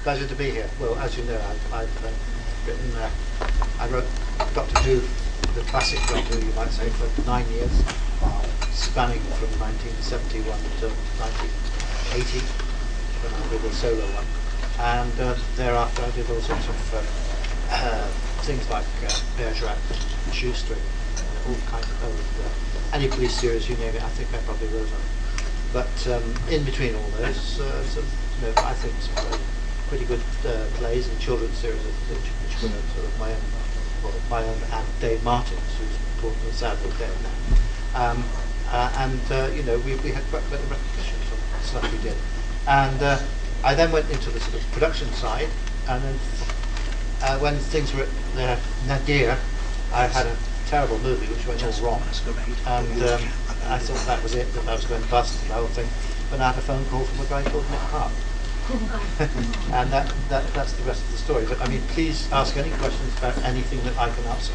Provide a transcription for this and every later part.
Pleasure to be here. Well, as you know, I've written, I wrote Doctor Who, the classic Doctor Who, you might say, for 9 years, spanning from 1971 to 1980, when I did a solo one. And thereafter I did all sorts of things like Bergerac, Shoestring, all kinds of any police series, you name it, I think I probably wrote on it. But in between all those, some, I think some pretty good plays and children's series, which were sort of my own and Dave Martin's, who's sadly dead now. We had quite a bit of recognition for the stuff we did. And I then went into the sort of production side, and then when things were at their nadir, I had a terrible movie which went all wrong, and I thought that was it, that I was going to bust the whole thing, but I had a phone call from a guy called Nick Hart. And that's the rest of the story. But I mean, please ask any questions about anything that I can answer.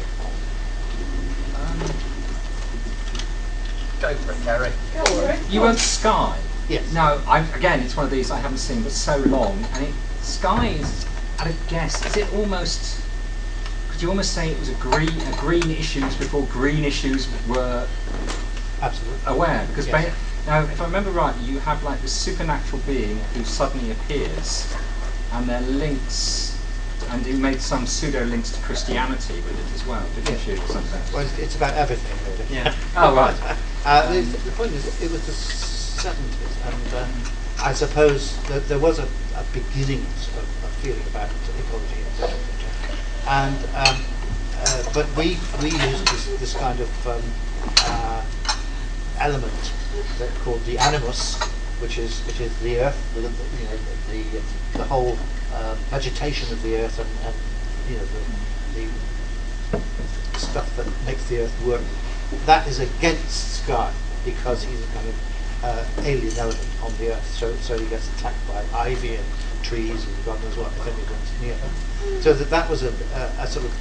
Go for it, Gary. Go for it. You wrote Sky. Yes. Now, again, it's one of these I haven't seen, but so long, and Sky is, at a guess, is it almost? Could you almost say it was a green issues before green issues were absolutely aware? Because yes. Now, if I remember right, you have like this supernatural being who suddenly appears, and there are links, and you made some pseudo links to Christianity with it as well, didn't you? Or something? Well, it's about everything, really. Yeah. Oh, right. The point is, it was the 70s, and I suppose there was a beginning of feeling about ecology, etc. And but we used this kind of element that called the animus, which is the earth, the whole vegetation of the earth, and the stuff that makes the earth work. That is against Sky, because he's a kind of alien element on the earth. So he gets attacked by ivy and trees and God knows what if anyone's near him. So that was a sort of,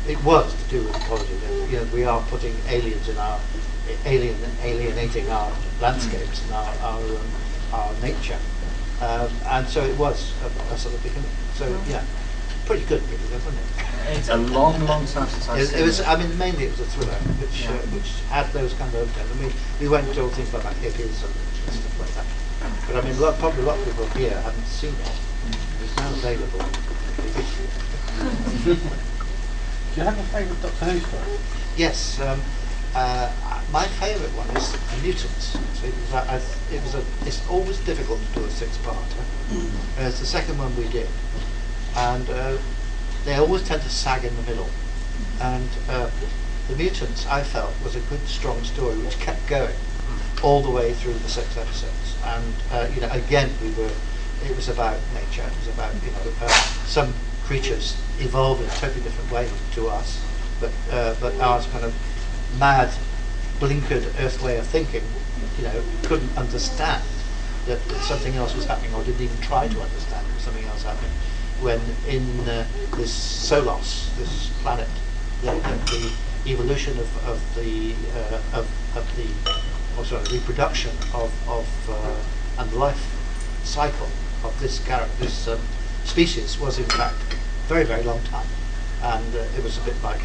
it was to do with ecology. We are putting aliens in our alienating our landscapes and our nature, and so it was a sort of beginning. So yeah, pretty good, really, wasn't it? It's a long time since I've seen it was. I mean, mainly it was a thriller, which had those kind of overtones. I mean, we went into all things like hippies and stuff like that. But I mean, probably a lot of people here haven't seen it. It's now available. Do you have a favourite Doctor Who story? Yes. My favourite one is The Mutants. So it's always difficult to do a six-parter. It's the second one we did, and they always tend to sag in the middle. And The Mutants, I felt, was a good, strong story which kept going all the way through the 6 episodes. And again, it was about nature. It was about some creatures evolved in a totally different way to us, but ours kind of mad, blinkered Earth way of thinking, couldn't understand that something else was happening, or didn't even try to understand that something else happening. When in this Solos, this planet, the evolution of the reproduction and life cycle of this species was in fact very, very long time, and it was a bit like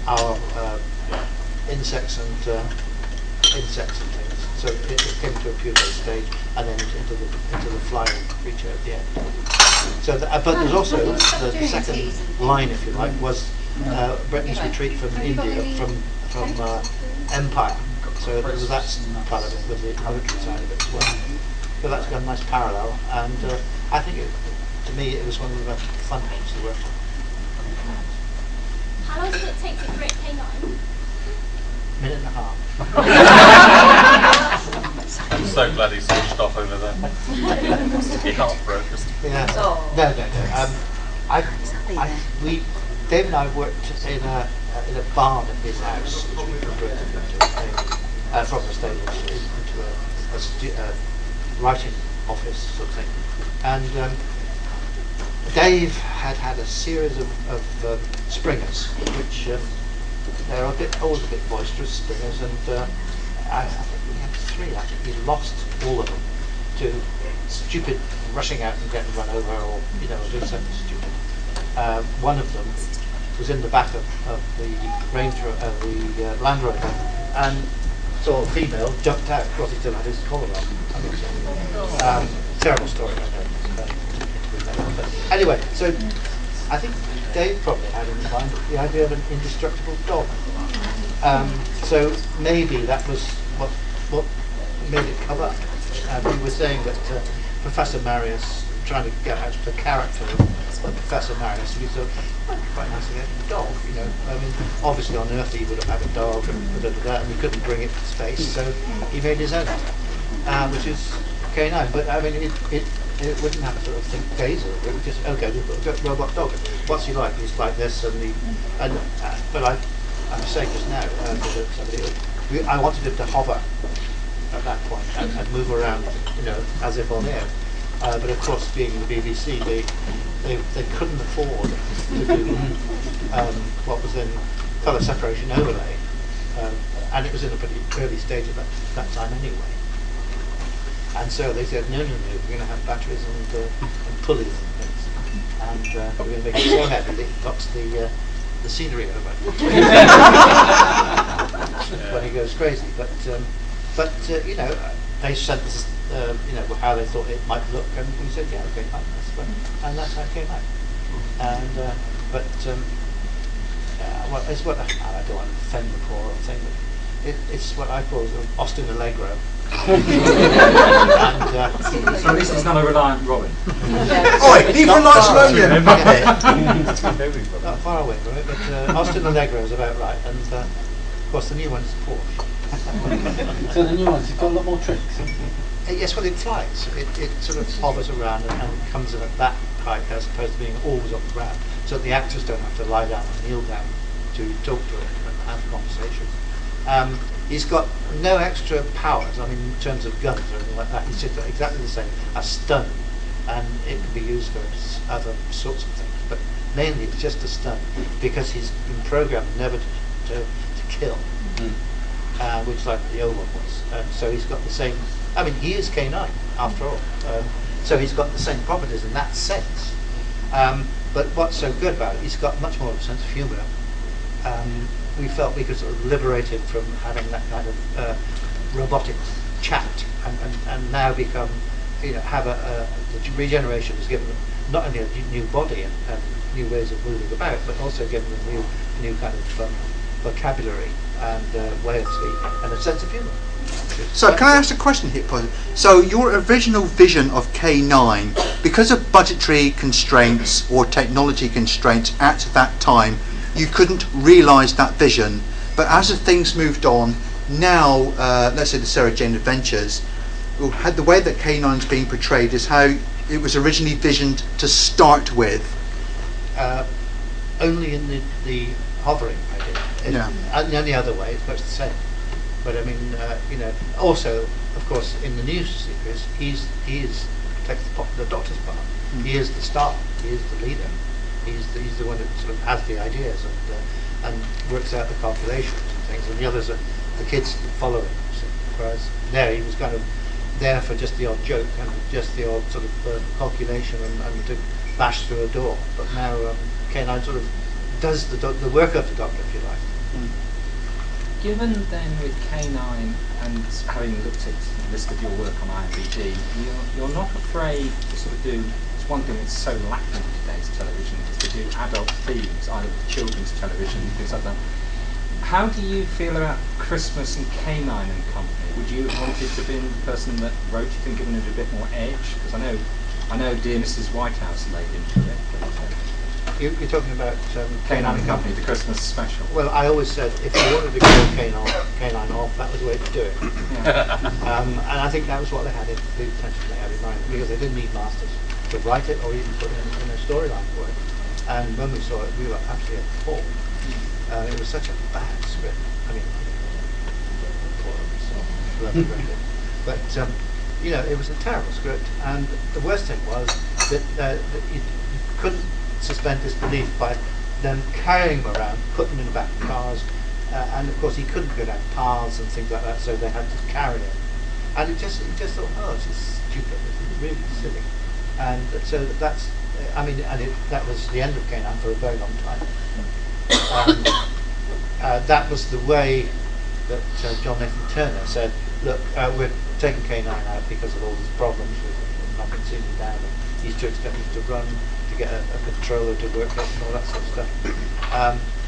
our insects and things. So it came to a puberty stage, and then into the flying creature at the end. So, but there's also the second line, if you like, was Britain's retreat from India, from empire. So that's part of it, with the poetry side of it as well. So that's got a nice parallel, and I think to me it was one of the most fun ones to work on. How long did it take to create K9? Minute and a half. I'm so glad he switched off over there. He heartbroken. Yeah. Oh. No. Dave and I worked in a barn at his house, which we converted into from the stables into a writing office sort of thing. And Dave had a series of springers, which they're always a bit boisterous springers, and I think we had 3. I think we lost all of them to stupid rushing out and getting run over, or doing something stupid. One of them was in the back of the Land Rover, and saw a female, jumped out. Of course, he still had his collar on. Terrible story, I know. But anyway, so I think Dave probably had in mind the idea of an indestructible dog. So maybe that was what made it come up. We were saying that Professor Marius, trying to get out the character of Professor Marius, we thought, quite nice to get a dog, I mean, obviously on Earth he would have had a dog and he couldn't bring it to space, so he made his own, which is K9. But I mean, it wouldn't have a sort of think phase of it. It was just, okay, we've got a robot dog. What's he like? He's like this, but I was saying just now to somebody, I wanted him to hover at that point and move around, as if on air. But of course, being the BBC, they couldn't afford to do what was then colour separation overlay, and it was in a pretty early stage at that time anyway. And so they said, no, we're going to have batteries and pulleys and things, and we're going to make it so heavy that it knocks the scenery over when he goes crazy. But they sent us, how they thought it might look, and we said, yeah, okay, fine, and that's how it came out. And well, it's what I don't want to offend the poor or thing, but it's what I call sort of Austin Allegro. And, so this is not a reliant Robin. Oi, leave reliance alone then. Not far away from it, but Austin Allegro is about right, and of course the new one is Porsche. So the new ones, it's got a lot more tricks. Yes, well, it flies. It sort of hovers around and comes in at that height as opposed to being always on the ground, so that the actors don't have to lie down and kneel down to talk to it and have conversations. He's got no extra powers, I mean, in terms of guns or anything like that. He's just exactly the same as stun, and it can be used for other sorts of things. But mainly it's just a stun, because he's been programmed never to kill, which like the old one was. So he's got the same. I mean, he is K9 after all, so he's got the same properties in that sense. But what's so good about it, he's got much more of a sense of humour. We felt we could sort of liberate him from having that kind of robotic chat, and now become, have the regeneration has given them not only a new body and new ways of moving about, but also given them new kind of vocabulary and way of speaking and a sense of humour. So can I ask a question here, Paul? So your original vision of K9, because of budgetary constraints or technology constraints at that time, you couldn't realise that vision, but as the things moved on, now, let's say the Sarah Jane Adventures, the way that K9's being portrayed is how it was originally visioned to start with. Only in the hovering, I did. Yeah. And any other way, it's much the same. But I mean, also, of course, in the new series, he takes the Doctor's part. He is the star. He is the leader. He's the one that sort of has the ideas and works out the calculations and things, and the others are the kids that follow him. So, whereas there he was kind of there for just the odd joke and just the odd sort of calculation and to bash through a door. But now K9 sort of does the work of the Doctor, if you like. Given then with K9 and having looked at the list of your work on IMDb, you're not afraid to sort of do. It's one thing that's so lacking in today's television is to do adult themes, either with children's television and things like that. How do you feel about Christmas and K9 and Company? Would you have wanted to be the person that wrote it and given it a bit more edge? Because I know Dear Mrs. Whitehouse laid into it. But, You're talking about K9 and Company, the Christmas special. Well, I always said if you wanted to kill K9 off, that was the way to do it. Yeah. And I think that was what they had in the intention they had in mind, because they didn't need masters to write it or even put it in a storyline for it. And when we saw it, we were absolutely appalled. It was such a bad script. I mean, whoever read it. But it was a terrible script. And the worst thing was that you couldn't suspend disbelief by them carrying him around, putting him in the back of cars, and of course he couldn't go down paths and things like that, so they had to carry him. And it just thought, oh, this is stupid, this is really silly. And so that's, I mean, and that was the end of K9 for a very long time. That was the way that John Nathan Turner said, look, we're taking K9 out because of all these problems with knocking Susan down, and he's too expensive to run, to get a controller to work it and all that sort of stuff.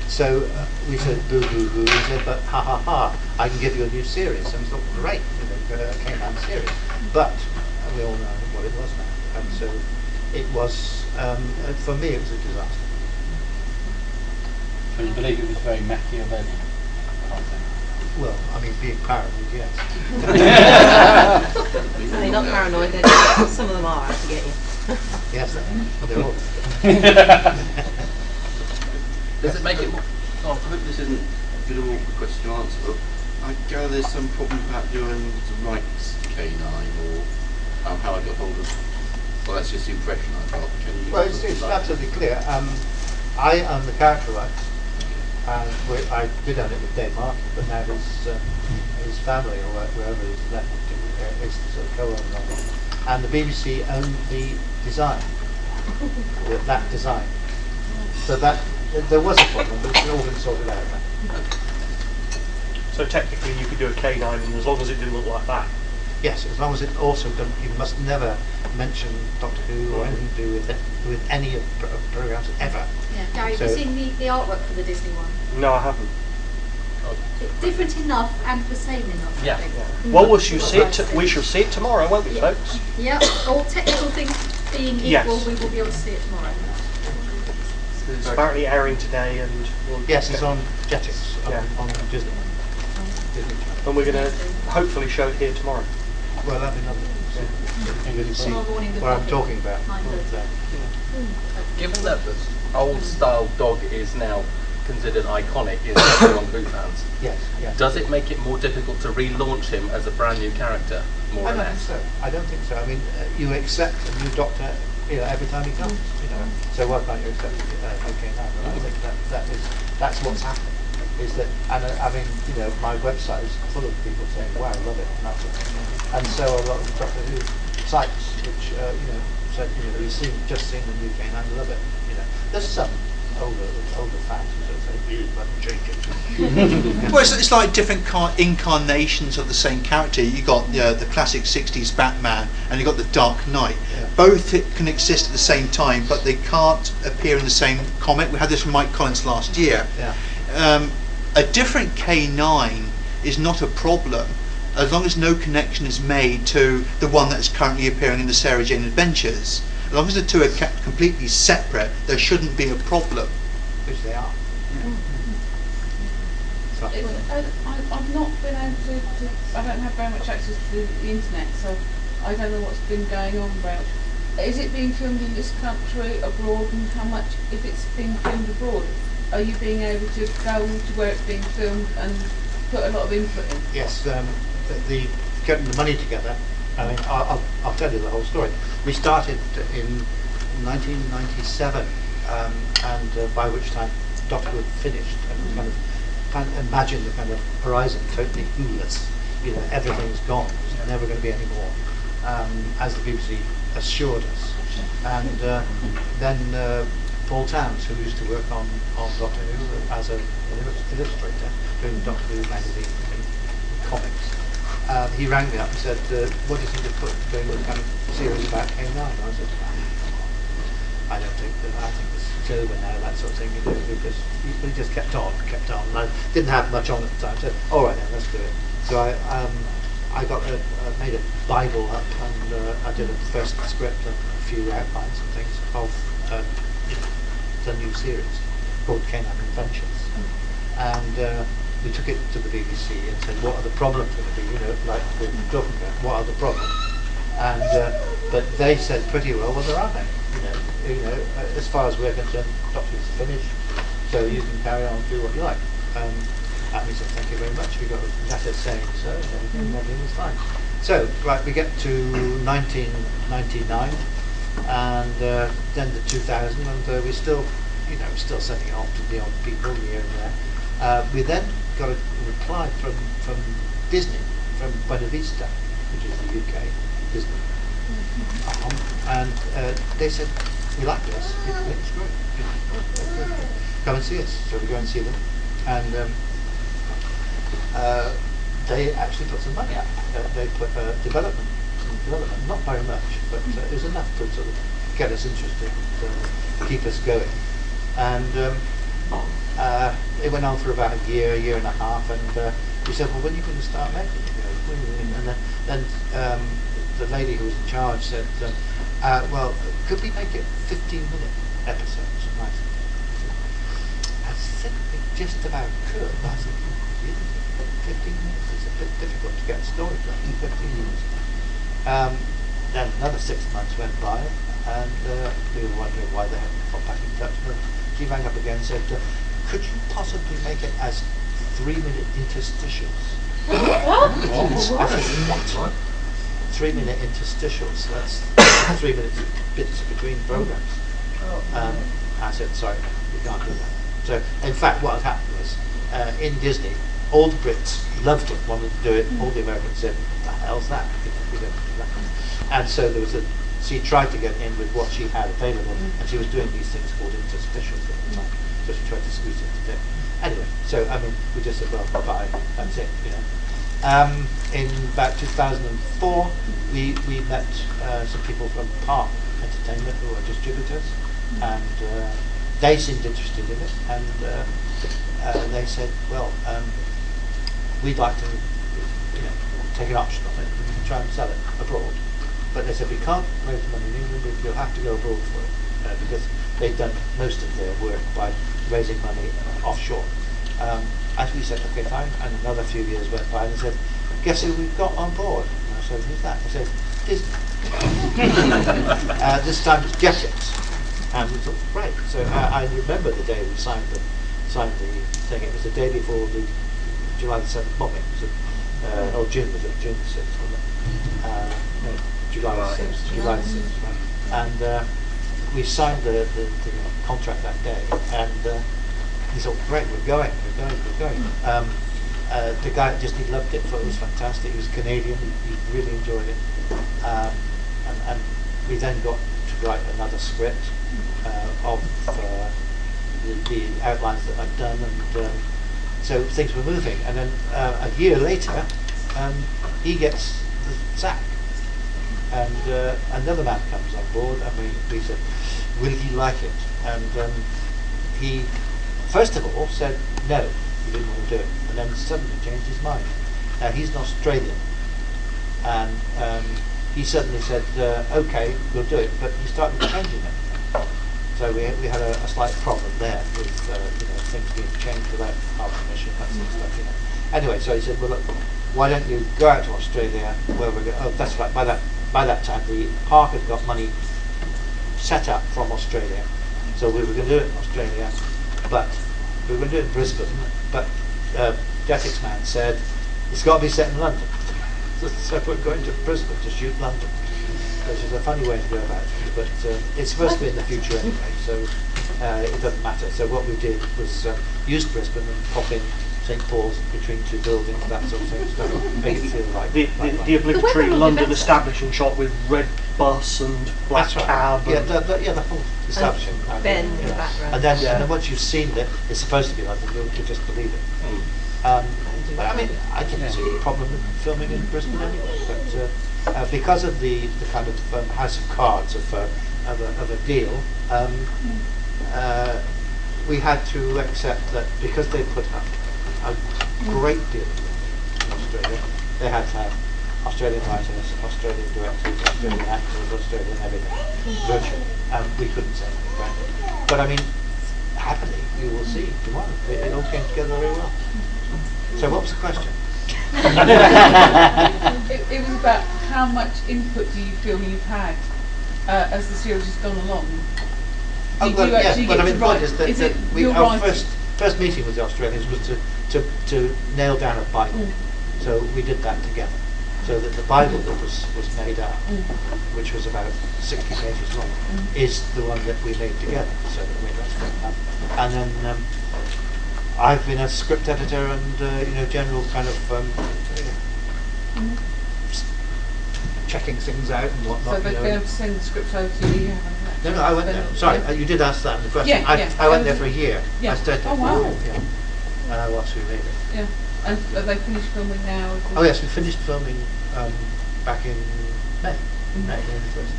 So we said boo hoo hoo. He said, but ha ha ha, I can give you a new series. And we thought, great, a K9 series. But we all know what it was now. And so it was, for me, it was a disaster. So you believe it was very Machiavellian? Well, I mean, being paranoid, yes. They're not paranoid, some of them are out to get you. Yes, they're all. Does it make it more? I hope this isn't a bit of an awkward question to answer, but I gather there's some problem about who owns the rights to K9 or how I got hold of. Well, that's just the impression I got. Can you? Well, it's absolutely clear. I own the character rights. And I did own it with Dave Martin, but now his family or wherever he's left is sort of co-owner of it. And the BBC owned the design, that design. So that there was a problem, but it's all been sorted out now. So technically, you could do a K9, and as long as it didn't look like that. Yes, as long as it also don't. You must never mention Doctor Who or anything to do with it, with any of the programs ever. Yeah, Gary, have you seen the artwork for the Disney one? No, I haven't. It's different enough and the same enough. Yeah. I think. Well, we shall see it. We shall see it tomorrow, won't we, folks? Yeah. All technical things being Yes. equal, we will be able to see it tomorrow. It's apparently airing today, and Yes, it's on Jetix on Disney. And we're going to hopefully show it here tomorrow. Well, that'd be lovely. You can see Tomorrow morning, what I'm talking about. 9:30. Given that the old style dog is now considered iconic in Doctor Who fans, Yes, yes. does it make it more difficult to relaunch him as a brand new character, more I or don't think less? so. I don't think so. I mean, you accept a new Doctor, every time he comes. So why can't you accept OK now? And I think that's what's happening. Is that, and I mean, my website is full of people saying, "Wow, I love it," and that sort of thing. And so a lot of Doctor Who sites, which said, just seen the new K9, I love it. There's some older fans who sort of say, "You must change it." Well, it's like different incarnations of the same character. You got the classic '60s Batman, and you got the Dark Knight. Yeah. Both can exist at the same time, but they can't appear in the same comic. We had this from Mike Collins last year. Yeah. A different K9 is not a problem as long as no connection is made to the one that's currently appearing in the Sarah Jane Adventures. As long as the two are kept completely separate, there shouldn't be a problem. Which they are. So, I've not been able to, I don't have very much access to the internet, so I don't know what's been going on about. Is it being filmed in this country, abroad, and how much, if it's being filmed abroad, are you being able to go to where it's being filmed and put a lot of input in? yes, the getting the money together. I mean, I'll tell you the whole story. We started in 1997, and by which time Doctor Who had finished, and was kind of imagine the kind of horizon totally clueless. Everything's gone. There's never going to be any more, as the BBC assured us. And then Paul Towns, who used to work on Doctor Who as an illustrator, doing Doctor Who magazine and comics. He rang me up and said, "What do you think of doing a kind of series about K9?" I said, "I don't think that. I think it's over now, that sort of thing." Because he just kept on. And I didn't have much on at the time. So, all right then, let's do it. So I got made a Bible up, and I did a first script and a few outlines and things of the new series called K9 Adventures, and we took it to the BBC and said, "What are the problems going to be?" Like we're talking about, what are the problems? And but they said pretty well, there are none. As far as we're concerned, Doctor's finished, so you can carry on and do what you like. And we said, "Thank you very much. We got a letter saying so, and everything was fine." So we get to 1999, and then the 2000, and we're still, still sending it off to the odd people here and there. We then got a reply from Disney, from Buena Vista, which is the UK, Disney. And they said, we like this, it's great. Come and see us. So we go and see them. And they actually put some money out. They put development, not very much, but it was enough to sort of get us interested, keep us going. And it went on for about a year and a half, and we said, well, when are you going to start making it? And then the lady who was in charge said, well, could we make it 15-minute episodes? And I said, we just about could. I said, really? 15 minutes? It's a bit difficult to get a story done in 15 minutes. Then another 6 months went by, and we were wondering why they hadn't got back in touch. But she rang up again and said, could you possibly make it as 3-minute interstitials? I said, what? 3-minute interstitials, that's 3 minutes bits between programs. I said, sorry, we can't do that. So, in fact, what had happened was, in Disney, all the Brits loved it, wanted to do it, all the Americans said, what the hell's that? We don't do that. And so there was she tried to get in with what she had available, and she was doing these things called interstitials at the time. So she tried to squeeze it into there. Anyway, so, I mean, we just said, well, bye, that's it, you know. In about 2004, we met some people from Park Entertainment who are distributors, and they seemed interested in it, and they said, well, we'd like to, take an option on it and try and sell it abroad. But they said, we can't raise money in England, you'll have to go abroad for it, because they've done most of their work by raising money offshore. As we said, okay, fine, and another few years went by, and they said, guess who we've got on board? And I said, who's that? They said, Disney. This time it's Jetix. And we thought, great. So I remember the day we signed the thing. It was the day before the July the 7th bombing. Or June, was it? June the 6th, wasn't it? No, July the 6th. July the 6th, right. And we signed the contract that day, and he thought, great, we're going. The guy at Disney loved it, thought it was fantastic. He was Canadian, he really enjoyed it. And we then got to write another script of the outlines that I'd done, and so things were moving. And then a year later, he gets the sack, and another man comes on board, and we said, will he like it? And he first of all said no, he didn't want to do it, and then suddenly changed his mind. Now he's an Australian, and he suddenly said, okay, we'll do it, but he started changing it. So we had a slight problem there with things being changed without our permission, that sort of stuff. Anyway, so he said, well, look, why don't you go out to Australia? Where we're going? Oh, that's right. By that time, the park had got money set up from Australia, so we were going to do it in Australia, but we were going to do it in Brisbane. But Jetix man said it's got to be set in London, so we're going to Brisbane to shoot London, which is a funny way to go about it, but it's supposed to be in the future anyway, so it doesn't matter. So what we did was use Brisbane and pop in St Paul's between two buildings, that sort of thing, so make it feel like the obligatory London establishing shot with red bus and black cab. Yeah, the whole establishing. Ben in the background. And then once you've seen it, it's supposed to be London. You just believe it. But I mean, I didn't see a problem with filming in Brisbane anyway. But because of the kind of House of Cards of a deal, we had to accept that because they put up a great deal in Australia, they had to have Australian writers, Australian directors, Australian actors, Australian everything, virtually. We couldn't say anything about it. But I mean, happily, you will see tomorrow. It all came together very well. So what was the question? It was about how much input do you feel you've had as the series has gone along? Do you actually get to write? Is it our first meeting with the Australians was to nail down a Bible. So we did that together. So that the Bible that was made up, which was about 60 pages long, is the one that we made together. So that's fair enough. And then I've been a script editor and general kind of checking things out and whatnot. So they'd you be know. able to send the scripts over to you. No, I went there. Sorry, you did ask that in the question. Yeah, I went there for a year. Yeah. I stayed there Oh, for a wow. year. Yeah. And I watched through later. Yeah. And are they finished filming now? Oh yes, we finished filming back in May. May the 1st.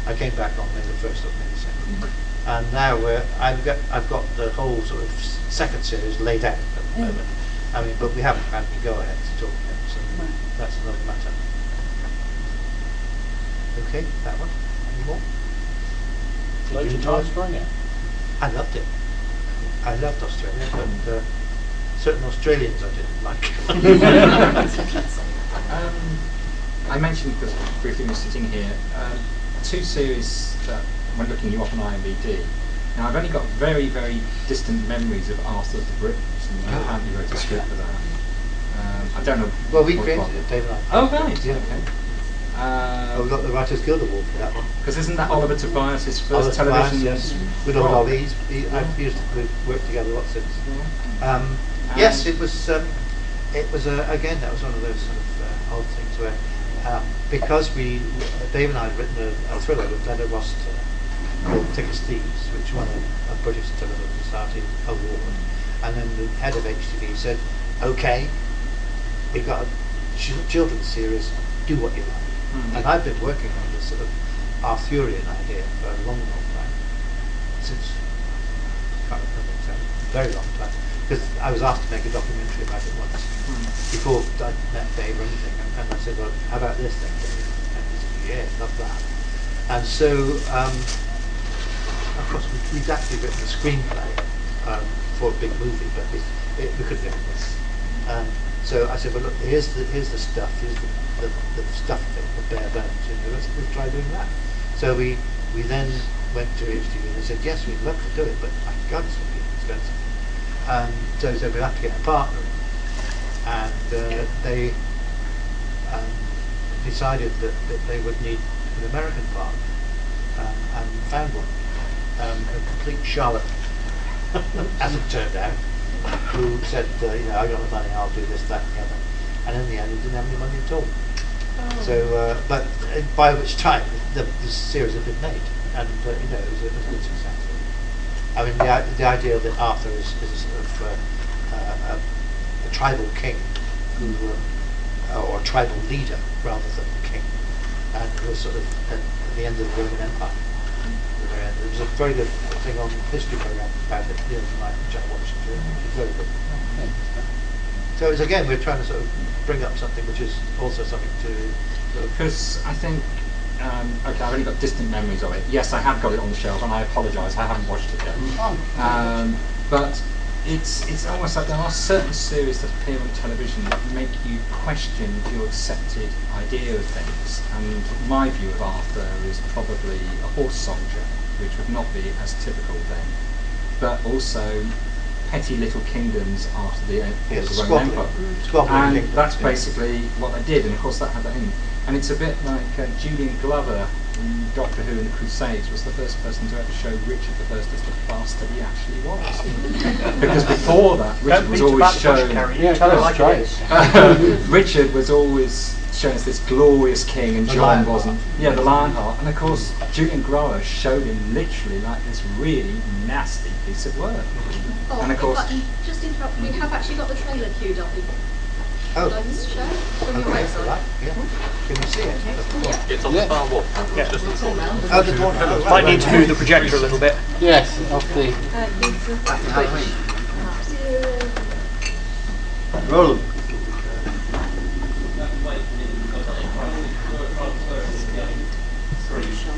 I came back on May the 1st or May the 2nd. And now I've got the whole sort of second series laid out at the moment. I mean, but we haven't had any go ahead to talk yet, so that's another matter. Okay, that one. Any more? Loads of time sprung it. I loved it. I loved Australia, but certain Australians I didn't like. I mentioned, because briefly we're sitting here, two series that when looking you up on IMDb. Now I've only got very, very distant memories of Arthur the Britons, and you apparently wrote a script for that. I don't know. Well, we what created one. it, Dave and I. Oh right, Yeah. okay. We got the Writers Guild Award for that one. Because isn't that Oliver Tobias's first Oliver Tobias, television? yes. Good old role? Ollie. We've worked together lots since. Yeah. Yes, it was. Again, that was one of those sort of odd things where, because Dave and I had written a thriller with Leonard Rossiter called Thick as Thieves, which won a British Television Society award, and then the head of HTV said, "Okay, we've got a children's series. Do what you like." And I've been working on this sort of Arthurian idea for a long, long time, since can't remember exactly, very long time. Because I was asked to make a documentary about it once before I met Dave or anything, and I said, "Well, how about this thing, Dave?" And he said, "Yeah, love that." And so, of course, we'd actually written a screenplay for a big movie, but we couldn't get it. So I said, "Well, look, here's the stuff. Here's the stuff of it, the bare bones. You know, let's try doing that." So we then went to HTV and they said, "Yes, we'd love to do it, but my God, it's going to be expensive." So they said, "We'll have to get a partner." And they decided that they would need an American partner, and found one, a complete charlatan, as it turned out, who said, "I got the money, I'll do this, that, and the other." And in the end, he didn't have any money at all. So, but by which time the series had been made, and it was a good success. I mean, the idea that Arthur is a sort of a tribal king, or a tribal leader rather than king, and it was sort of at the end of the Roman Empire. There was a very good thing on history program about it the other night, which I watched. It was very good. So it's, again, we're trying to sort of bring up something which is also something to sort of. Because I think, okay, I've only got distant memories of it. Yes, I have got it on the shelf, and I apologise, I haven't watched it yet. But it's almost like there are certain series that appear on television that make you question your accepted idea of things. And my view of Arthur is probably a horse soldier, which would not be as typical then. But also petty little kingdoms after the fall of the Roman Empire. And that's basically what they did, and of course that had that in. And it's a bit like Julian Glover in Doctor Who and the Crusades was the first person to ever show Richard I as the bastard he actually was. Because before that, Richard was always shown. Richard was always shown as this glorious king, and John wasn't. Yeah, the Lionheart. And of course, Julian Glover showed him literally like this really nasty piece of work. Oh, And of course, if I can just interrupt, we have actually got the trailer queued up. Oh. Would I just show from your Okay, website? right, yeah. Can you see it? It's on the far wall. Yeah. Just the corner. Oh, the door. Oh, right. Might need to move the projector a little bit. Yes, off the. Roll them.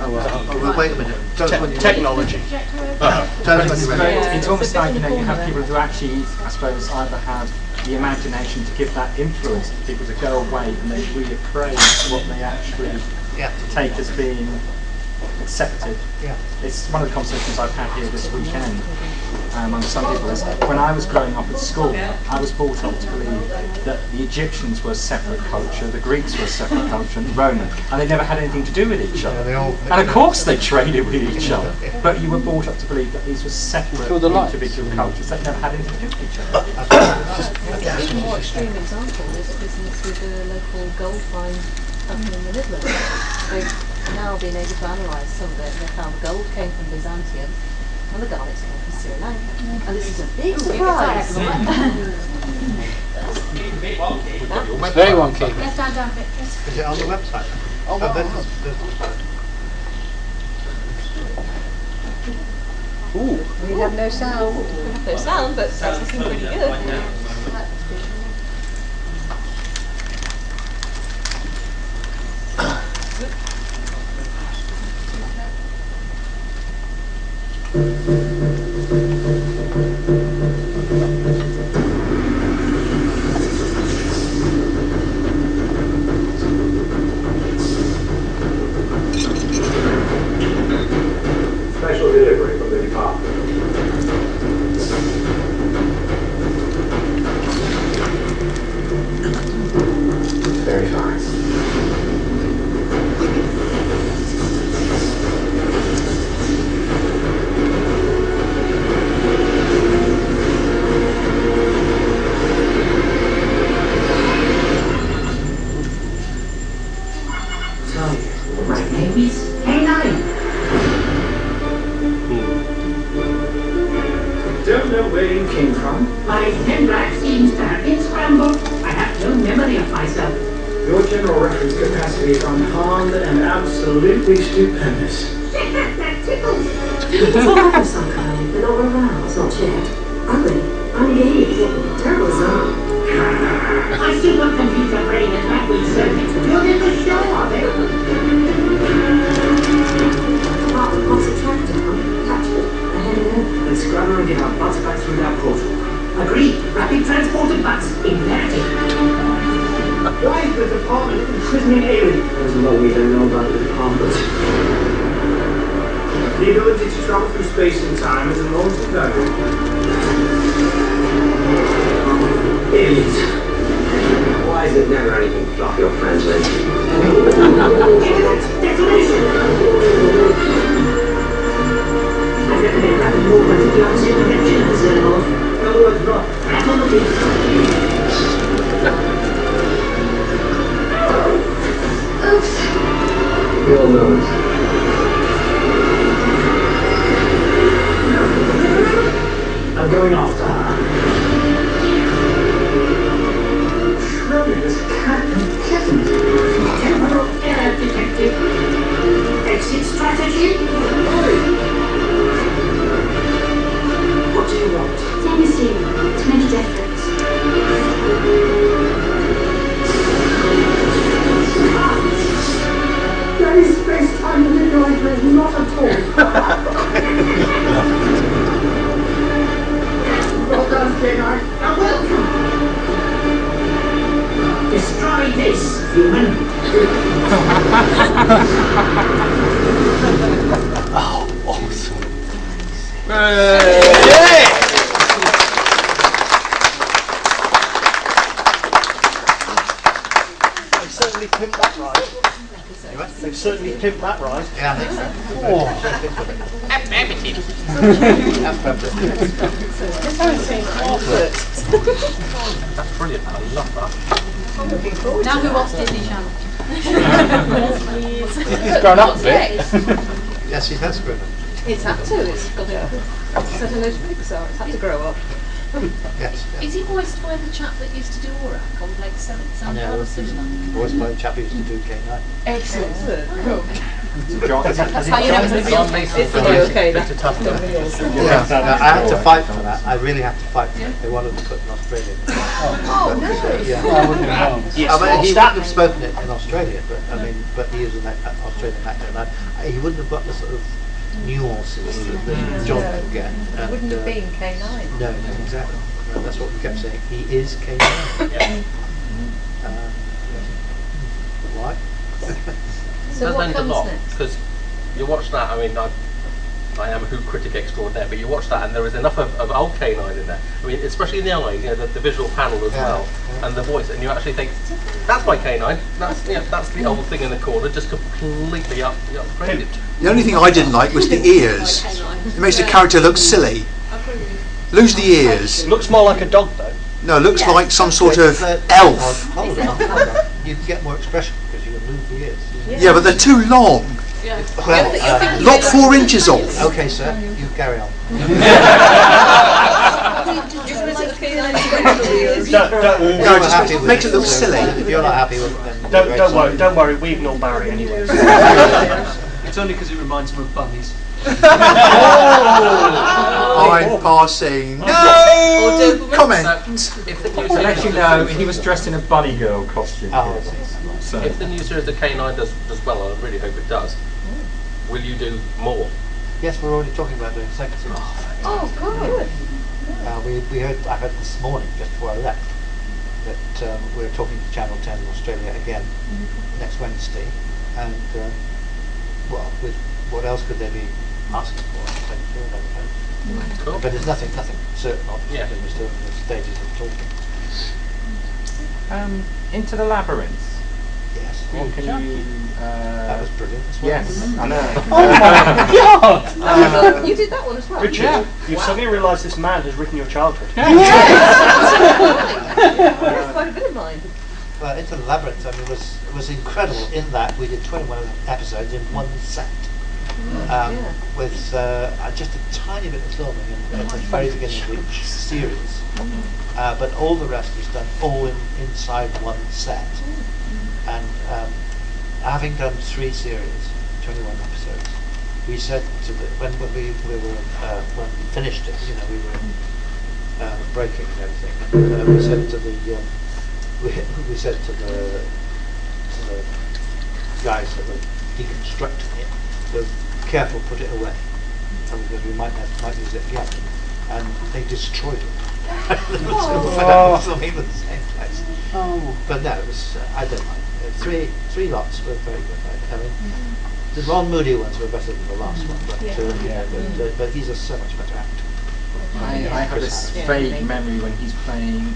Oh, wait a minute. Tell us when you're ready. Technology. Tell us when you're ready. it's almost like you have people who actually, I suppose, either have the imagination to give that influence to people to go away and they reappraise what they actually take as being accepted. Yeah. It's one of the conversations I've had here this weekend among some people. Is when I was growing up at school, I was brought up to believe that the Egyptians were a separate culture, the Greeks were a separate culture, and the Roman, and they never had anything to do with each other. And of course they traded with each other, but you were brought up to believe that these were separate individual cultures that never had anything to do with each other. Even more extreme example is business with a local gold mine stuck in the middle of it. They've now been able to analyse some of it. They found the gold came from Byzantium and the garnets came from Sri Lanka. And this is a big surprise. It's very wonky. Yes, down a bit. Yes. Is it on the website? Oh, wow. Ooh. We have no sound. We have no sound, but that's looking pretty good. Special delivery from the department. Very fine. So, my name is K9. Don't know where you came from. My handbag seems to have been scrambled. I have no memory of myself. Your general reference capacity is unharmed and absolutely stupendous. That tickles. Of some kind, but not aroused, not yet. Ugly, unengaged, terrible zone. My supercomputer brain and language circuits you're in the show, are they? Department wants a track down, captured, and heading over. Let's scrabble and get our butts back through that portal. Agreed. Rapid transport of butts. Imperative. Why is the department imprisoning aliens? There's a lot we don't know about the department. The ability to travel through space and time is a moment ago. Aliens. Why is it never anything fluffy or friendly? Detonation! I've recommended rapid movement to the opposite direction of the zone. No words wrong. Back on the beat. Oops. You'll lose. I'm going after her. Schrodinger's cat and kitten. Temporal error detected. Exit strategy. What do you want? Same as you. To make a difference. That is space-time manipulator, not at all. Well done, K9. And welcome. Destroy this, human. Oh, awesome. They certainly pimped that right. They've certainly pimped that right. Yeah, I think so. Oh. That's perfect. That's brilliant. I love that. Now who wants Disney Channel? He's grown up a bit. Yes, it has grown up. It's had to. It's got a set of those Pixar. It's had to grow up. Yes. Is he voiced by the chap that used to do Aura, Complex Sound No, Cinema? voiced by the chap who used to do K9. Excellent. Cool. That's how you know it's the real okay. It's a tough one. Yeah, I had to fight for that. I really had to fight for it. They wanted to put an Australian in. Oh, no. Yeah. I wouldn't have known. I mean, he wouldn't have spoken it in Australia, but I mean, but he is an Australian actor, and he wouldn't have got the sort of nuances that John could get. And, Wouldn't have been K9. No, exactly. No, that's what we kept saying. He is K9. Why? So what comes next? Because you watch that, I mean, I am a Who critic extraordinaire, but you watch that and there is enough of old K9 in there. I mean, especially in the eyes, you know, the visual panel as well, and the voice, and you actually think, that's my K9, that's the old thing in the corner, just completely upgraded. The only thing I didn't like was the ears. It makes the character look silly. Lose the ears. It looks more like a dog though. No, it looks like some sort of elf. Hold on. You get more expression because you can move for years. Yeah, but they're too long. Yeah. Well, Lock 4 inches off. okay, sir, you carry on. No, just makes it look silly. If you're not happy with it, then Don't worry, we ignore Barry anyway. It's only because it reminds him of bunnies. I'm passing. No comment. To let you know, he was dressed in a bunny girl costume. Oh, So If the new series of K9 does well, and I really hope it does, will you do more? yes, we're already talking about doing a second series. Oh, good. We heard, I heard this morning, just before I left, that we're talking to Channel 10 in Australia again next Wednesday, and well, with what else could they be asking for? I don't know. Cool. But there's nothing certain, obviously. Yeah. We're still in the stages of talking. Into the Labyrinth. Yes. What can you? That was brilliant as well. Yes, I know. Oh my God! You did that one as well. Richard, you've suddenly realised this man has written your childhood. There's quite a bit of mine. Well, Into the Labyrinth, I mean, was incredible in that we did 21 episodes in one set. With just a tiny bit of filming at the very beginning of each series, but all the rest was done all inside one set. And having done 3 series, 21 episodes, we said to when we finished it, you know, we were breaking and everything, and we said to the we said to the guys that were deconstructing it, to careful, put it away, because we might use it again. And they destroyed it. It was filming in the same place. But no, it was, I don't mind. Three lots were very good. I mean, the Ron Moody ones were better than the last one, but he's so much better actor. I have this vague memory when he's playing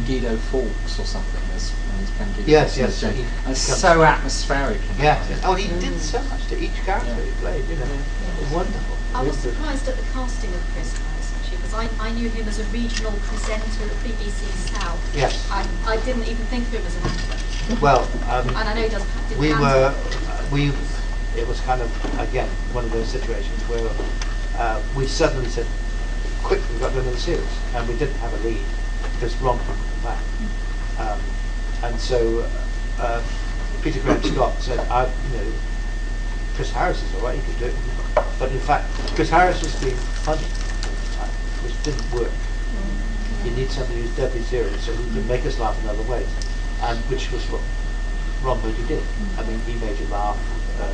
Guido Fawkes or something. When he's playing Guido Yes, Fawkes, yes. And so atmospheric. Yes. Oh, he did so much to each character he played. You know, it was wonderful. I was surprised at the casting of Chris Harris, actually, because I knew him as a regional presenter at BBC South. Yes. I didn't even think of him as an actor. Well, and I know he does. It was kind of, again, one of those situations where we suddenly said, quick, we've got to do another series. And we didn't have a lead because Ron couldn't come back. And so Peter Graham Scott said, Chris Harris is all right, he could do it. But in fact, Chris Harris was being funny all the time, which didn't work. You need somebody who's deadly serious so who can make us laugh in other ways, and which was what Ron Moody did. I mean, he made you laugh,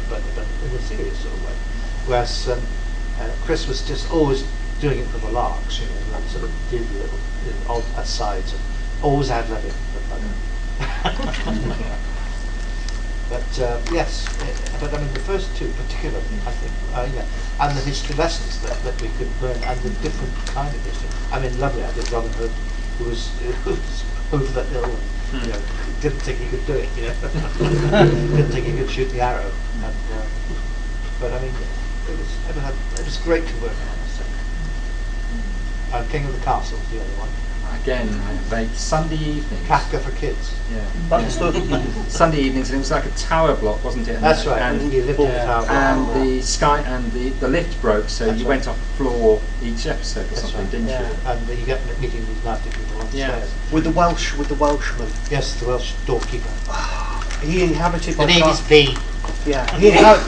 but in a serious sort of way. Whereas Chris was just always doing it for the larks, you know, and sort of did little odd asides and always ad-libbing. But yes, but I mean the first 2 particularly, I think, and the history lessons that we could learn, and the different kind of history. I mean, lovely. I did Robin Hood, who was over the hill, and you know, didn't think he could do it. You know, didn't think he could shoot the arrow. And, but I mean, it was great to work on this thing. King of the Castle was the other one. Again, vague Sunday evenings. Kafka for kids. Yeah. Sunday evenings, and it was like a tower block, wasn't it? And that's right. And you lived in the tower block. And the lift broke, so that's you went off the floor each episode or something, didn't you? And you get meeting these nasty people on stairs. With the Welshman. Yes, the Welsh doorkeeper. He inhabited my childhood. The name is B. Yeah,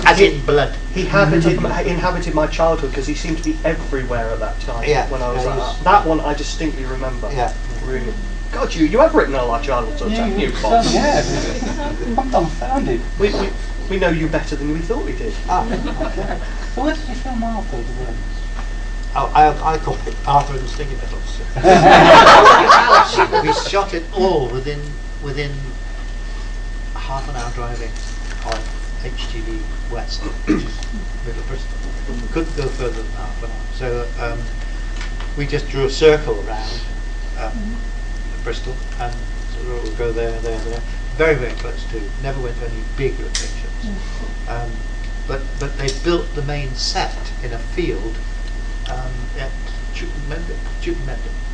as in blood. He inhabited my childhood because he seemed to be everywhere at that time. Yeah, when I was that one, I distinctly remember. Yeah, really. God, you have written all our childhoods, haven't you, Bob? Yeah, I'm dumbfounded. We know you better than we thought we did. Okay. So where did you film Arthur the Villain? Oh, I call it Arthur and the Stinging Nettles. We shot it all within half an hour driving on HTV West, which is middle Bristol. We couldn't go further than half an hour. So we just drew a circle around Bristol, and so we'll go there. Very, very close to. Never went to any big locations. But they built the main set in a field at Chewton,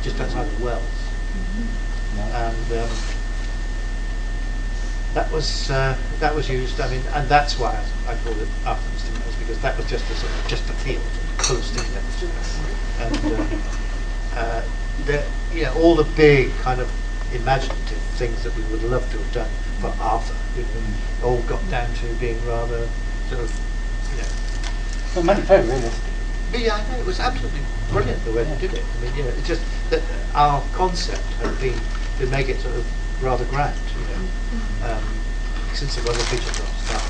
just outside of Wells. And that was used. I mean, and that's why I called it After the Stimulus, because that was just a sort of just a field full of stimulus, and all the big kind of imaginative things that we would love to have done for Arthur, all got down to being rather sort of, Well, made it very realistic. Yeah, I know, it was absolutely brilliant the way they did it. I mean, it's just that our concept had been to make it sort of rather grand, since it was a feature film stuff.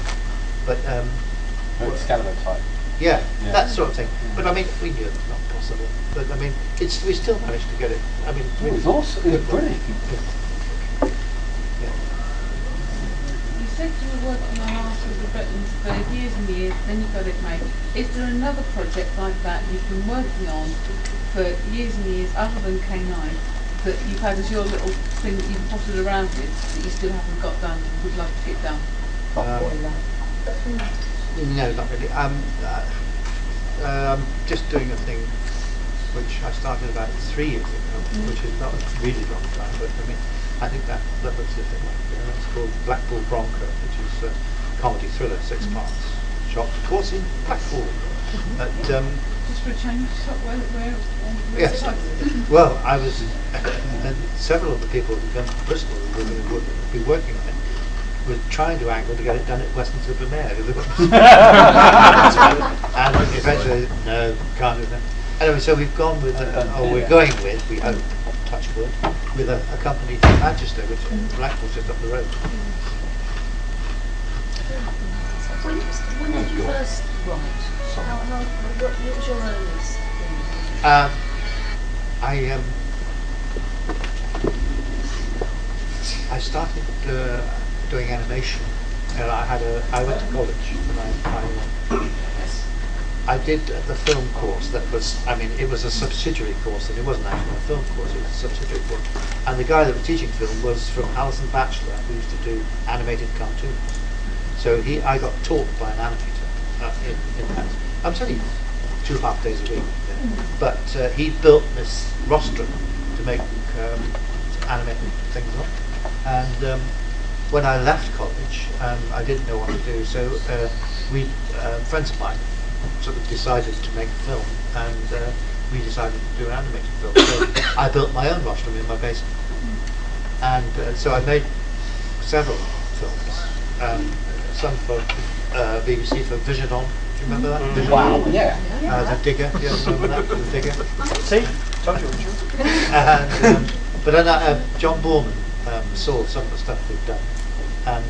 But Excalibur type. Yeah, that sort of thing. But I mean, we knew it was not possible. But I mean, we still managed to get it. I mean, it was awesome. It was brilliant. You said you were working on Arthur of the Britons for years and years, then you got it made. Is there another project like that you've been working on for years and years, other than K9, that you've had as your little thing that you've potted around with, that you still haven't got done and would love to get done? No, not really. Just doing a thing which I started about 3 years ago, which is not a really long time, but I mean, I think that looks a bit like, it's called Blackpool Bronco, which is a comedy thriller, 6 parts, shot, of course, in Blackpool. But, just for a change, where yes. Well, I was, and several of the people who come to Bristol who were going to be working on it were trying to angle to get it done at Westminster-upon-Mare. And eventually, no, can't do that. Anyway, so we've gone with, we're going with, we hope, touch wood, with a company from Manchester, which is Blackpool's just up the road. When did you first write? What was your earliest thing? I started doing animation, and I went to college, and I did the film course. That was, I mean, it was a subsidiary course, and it wasn't actually a film course, it was a subsidiary course. And the guy that was teaching film was from Alison Batchelor, who used to do animated cartoons. So I got taught by an animator in that. I'm only 2.5 days a week, but he built this rostrum to make animated things on. And when I left college, I didn't know what to do, so friends of mine sort of decided to make a film, and we decided to do an animated film. So I built my own rostrum in my basement, and so I made several films, some for BBC, for Vision On. Do you remember that? Vision Wow, On? yeah. The Digger, you remember that? The Digger. See? Told you, Richard. And, but then John Borman saw some of the stuff we've done, and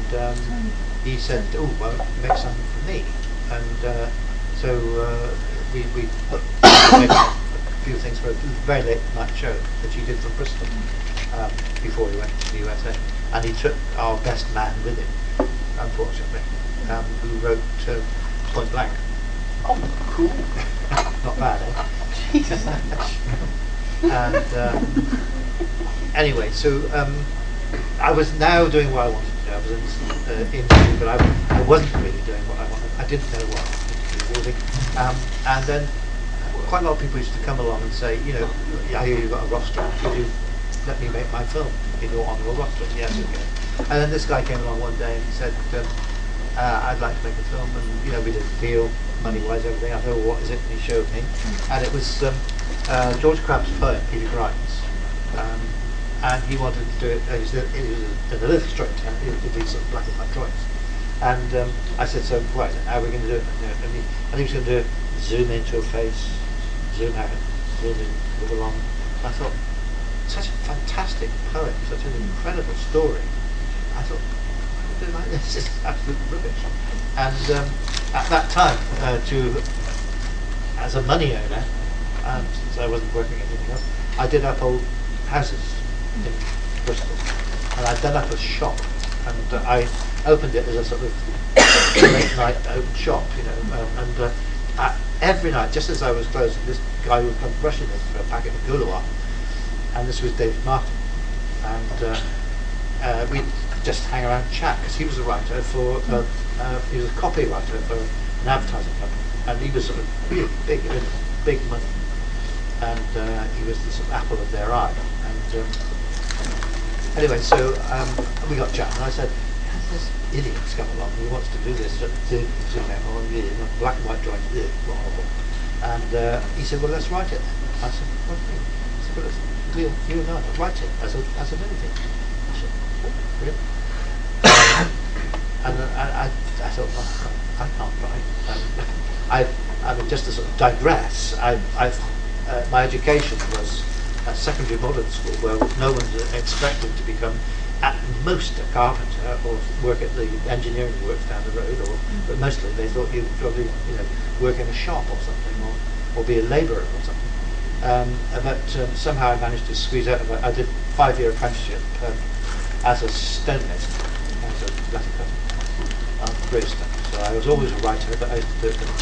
he said, "Oh, well, make something for me." And so we made a few things for a very late night show that he did from Bristol before he went to the USA, and he took our best man with him, unfortunately, who wrote Point Blank. Oh, cool. Not bad, eh? Jesus. And anyway, so I was now doing what I wanted to do. I was in, but I wasn't really doing what I wanted. I didn't know what I wanted to do, really. And then quite a lot of people used to come along and say, I hear you've got a roster. Could you let me make my film in your honourable roster? Yes, okay. And then this guy came along one day and he said, I'd like to make a film, and we did a deal, money-wise, everything. I thought, well, what is it? And he showed me, and it was George Crabbe's poem, Peter Grimes, and he wanted to do it. It was an illustrator. It would be sort of black and white drawings, and I said, so right, how are we going to do it? And he was going to do it, zoom into a face, zoom out, zoom in, move along. And I thought, such a fantastic poem, such an incredible story. I thought, like this is absolute rubbish. And at that time, as a money owner, since I wasn't working anything else, I did up old houses in Bristol, and I'd done up a shop, and I opened it as a sort of late night open shop, and every night, just as I was closing, this guy would come rushing in for a packet of Gouloir, and this was David Martin, and we'd just hang around and chat, because he was a writer for, he was a copywriter for an advertising company, and he was sort of really big money, and he was the sort of apple of their eye. And anyway, so we got chatting, and I said, this idiot's come along who wants to do this, black and white drawing, blah, blah, blah. And he said, well, let's write it then. I said, what do you mean? He said, well, you and I write it as an anything. I said, oh, really? And I thought, oh, I can't write. I mean, just to sort of digress, my education was a secondary modern school where no one's expected to become at most a carpenter or work at the engineering works down the road, but mostly they thought you'd probably work in a shop or something, or be a labourer or something. But somehow I managed to squeeze out of it. I did 5-year apprenticeship as a stonemason, as a letter cutter, on gravestone. So I was always a writer, but I used to do it with a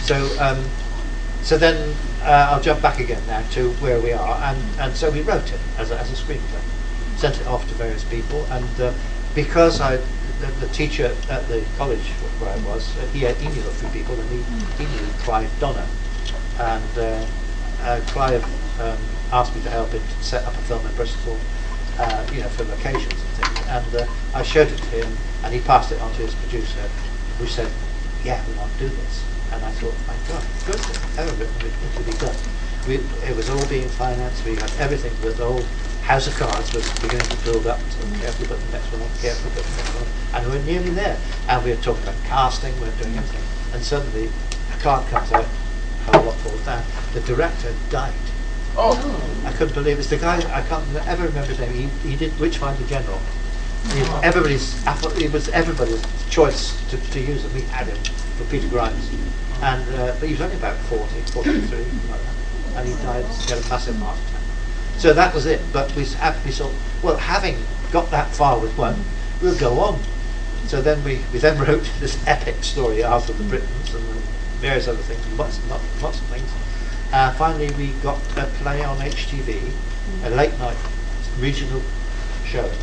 chisel. So then I'll jump back again now to where we are, and so we wrote it as a screenplay, sent it off to various people, and because the teacher at the college where I was, he knew a few people, and he knew Clive Donner, and Clive asked me to help him to set up a film in Bristol, for locations and things, and I showed it to him, and he passed it on to his producer, who said, yeah, we want to do this. And I thought, my God, good thing, ever written, it could be done. It was all being financed, we had everything, the whole house of cards was beginning to build up, so carefully put the next one on, carefully put the next one on, and we're nearly there. And we were talking about casting, we were doing everything, and suddenly a card comes out, a whole lot falls down. The director died. Oh! I couldn't believe it. It's the guy, I can't ever remember his name, he did Witchfinder General. It was everybody's choice to use him. We had him for Peter Grimes, and but he was only about 43, like that, and he died. He had a massive heart attack. So that was it. But we thought, well, having got that far with one, we'll go on. So then we then wrote this epic story, After the Britons, and various other things, lots of things. Finally, we got a play on HTV, a late night regional showing.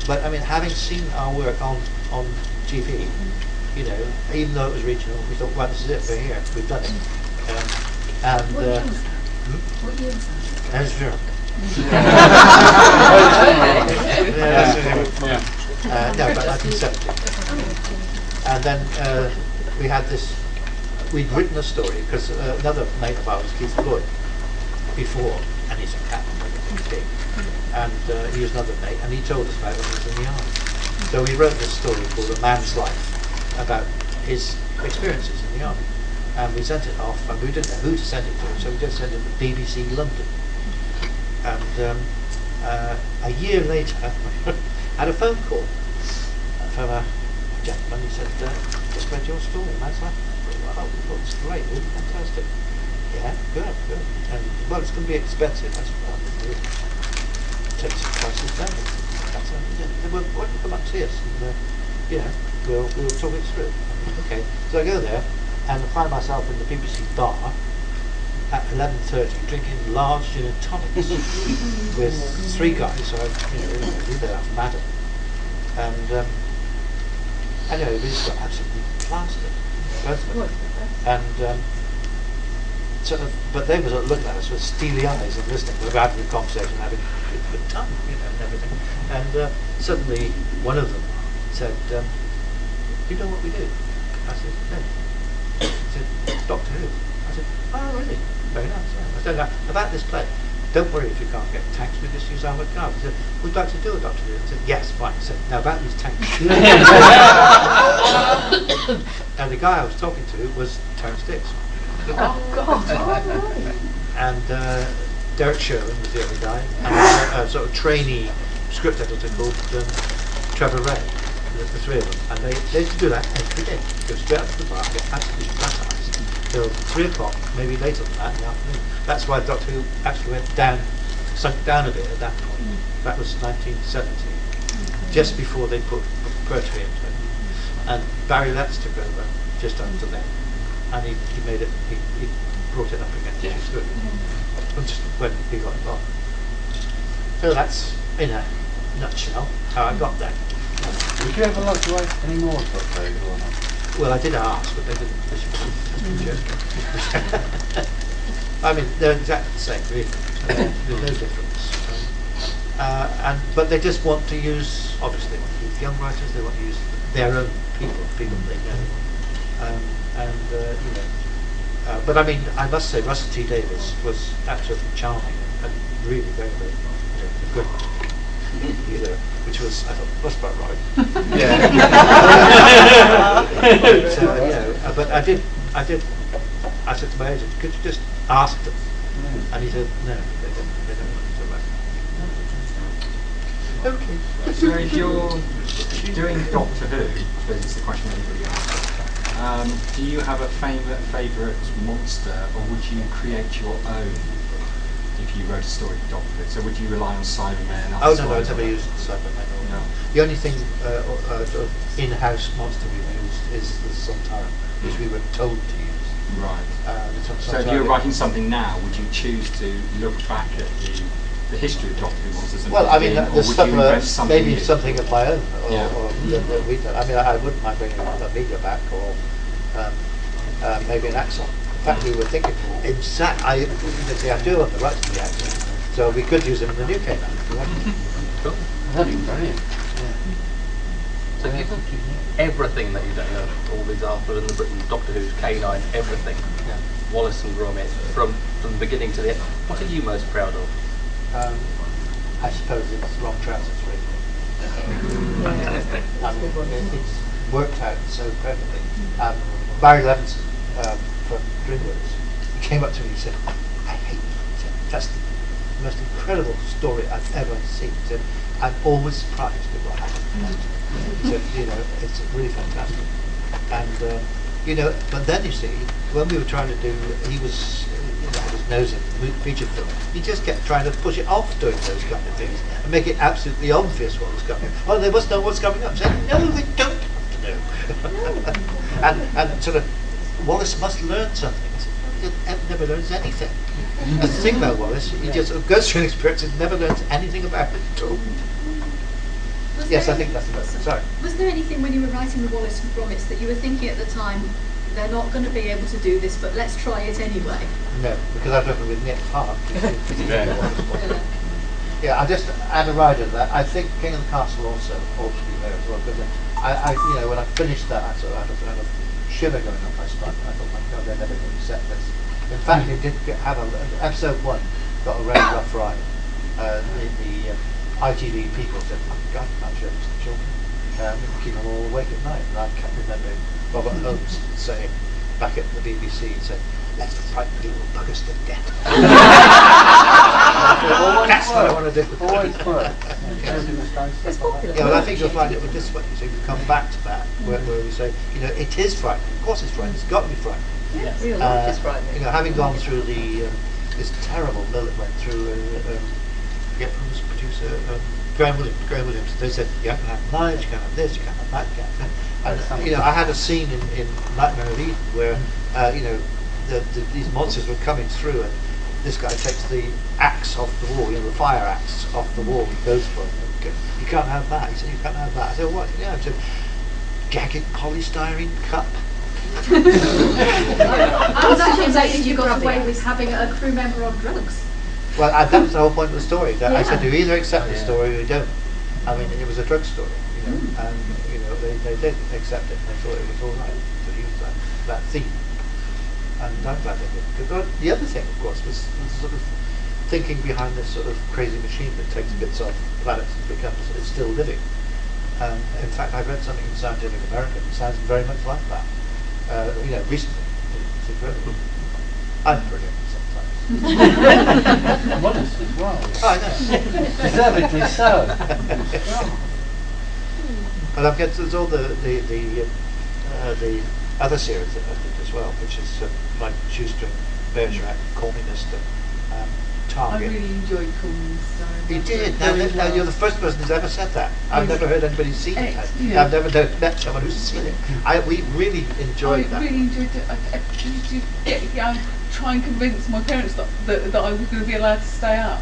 But I mean, having seen our work on TV, even though it was regional, we thought, well, this is it, we're here, we've done it. What year was that? What year was that? That's true. No, about 1970. And then we had this, we'd written a story, because another mate of ours, Keith Floyd, before, and he's a captain, big. And he was another mate, and he told us about it when he was in the army. So we wrote this story called A Man's Life, about his experiences in the army. And we sent it off, and we didn't know who to send it to, so we just sent it to BBC London. And a year later, I had a phone call from a gentleman. He said, just read your story, Man's Life. Wow, it's great, really fantastic. Yeah, good. And, well, it's going to be expensive, that's right. Takes prices down. Why don't you come up to us and we'll talk it through. Okay, so I go there and I find myself in the BBC bar at 11:30 drinking large gin and tonics with 3 guys who they're mad. And anyway, we just got absolutely plastered, both of them. And but they were sort of looking at us with steely eyes and listening. We were having a conversation, having a good time, and everything. And suddenly, one of them said, "Do you know what we do?" I said, "No." He said, "Doctor Who." I said, "Oh, really? Very nice." Yeah. I said, "Now, about this play, don't worry if you can't get tanks. We just use armoured cars." He said, "We'd like to do a Doctor Who." I said, "Yes, fine." I said, "Now about these tanks." And the guy I was talking to was Terence Dix. Oh God! And Derek Sherwin was the other guy, and a sort of trainee script editor called Trevor Ray, the 3 of them. And they used to do that every day. Go straight up to the bar, get absolutely flat-eyed till 3 o'clock, maybe later than that in the afternoon. That's why Doctor Who actually sunk down a bit at that point. That was 1970, just before they put Pertwee into it. And Barry Letts took over just after then. And he made it, he brought it up again, which is good. Just when he got involved. So that's, in a nutshell, how I got there. Would you ever like to write any more Doctor Who or not? Well, I did ask, but they didn't. I mean, they're exactly the same, really. There's no difference. but they just want to use, obviously, they want to use young writers. They want to use their own people they know, but I mean, I must say, Russell T Davies was absolutely charming and really very, very good. Which was, I thought, was quite right. But I said to my agent, could you just ask them? And he said, no, they don't want to write. Okay. So if you're doing Doctor Who, I suppose it's the question everybody asks, do you have a favourite monster, or would you create your own if you wrote a story for Doctor Who? So would you rely on Cybermen? Oh no, I've never used Cybermen. No. The only thing in-house monster we've used is the Sontaran, which we were told to use. Right. So if you're writing something now, would you choose to look back at the history of Doctor Who monsters? Well, I mean, there's stuff, maybe new? Something of my own, or that we've done. I mean, I wouldn't mind bringing Amiga back, or maybe an Axon. In fact, we were thinking, I do have the rights to the Axon, so we could use them in the new K9 if we wanted. Cool. That'd be brilliant. So given everything that you've done, all these Arthur and the Britain, Doctor Who's, K9, everything, Wallace and Gromit, from the beginning to the end, what are you most proud of? I suppose it's Wrong Trousers, really. It's worked out so perfectly. Barry Levinson from DreamWorks, he came up to me and said, I hate you. He said, that's the most incredible story I've ever seen. He said, I'm always surprised at what happens. He said, it's really fantastic. And, but then you see, when we were trying to do, he was, had his nose in the feature film, he just kept trying to push it off doing those kind of things and make it absolutely obvious what was coming. Oh, they must know what's coming up. Saying, no, they don't have to know. and sort of, Wallace must learn something. I said, he never learns anything. That's the thing about Wallace, he just goes through an experience and never learns anything about it at all. Yes, I think that's the best. Sorry. Was there anything when you were writing the Wallace and Gromits that you were thinking at the time, they're not going to be able to do this, but let's try it anyway? No, because I've worked with Nick Park. Yeah, I just add a rider to that. I think King of the Castle also ought to be there as well, because when I finished that, I sort of had a shiver going up my spine. I thought, my God, they're never going to set this. In fact, it did have episode 1 got a very rough ride. The ITV people said, oh, God, I can't show this to children. Keep them all awake at night. And I kept remembering Robert Holmes saying back at the BBC, said, let's frighten the little buggers to death. That's what I want to do. Always works. It's popular. Yeah, well, I think you'll find it with this one. So we come back to that, where we say, it is frightening. Of course it's frightening. It's got to be frightening. Yeah, real life is frightening. Having gone through this terrible mill it went through, forget from this producer, Graham Williams, they said, you can't have knives, you can't have this, you can't have that, you can't have that. And, I had a scene in Nightmare of Eden where, these monsters were coming through and this guy takes the axe off the wall, the fire axe off the wall, he goes for it. You can't have that. He said, you can't have that. I said, what? Yeah, I said, jagged polystyrene cup. I was actually amazed you got away with having a crew member on drugs. Well, that was the whole point of the story. That I said, you either accept the story or you don't. I mean, it was a drug story, and they did accept it. They thought it was all right to use that theme, and I'm glad they did. Because the other thing, of course, was sort of thinking behind this sort of crazy machine that takes bits off planets and it's still living. In fact, I read something in Scientific American that sounds very much like that. Recently, it's incredible. I'm brilliant sometimes. Modest as well. Oh, I know. Deservedly so. But I've got there's all the other series that I did as well, which is like Shoestring, Bergerac, Communist, Target. I really enjoyed Communist. You did. Now you're the first person who's ever said that. I've never heard anybody seen it. Yeah. I've never met someone who's seen it. We really enjoyed that. I really enjoyed it. I used to try and convince my parents that I was going to be allowed to stay up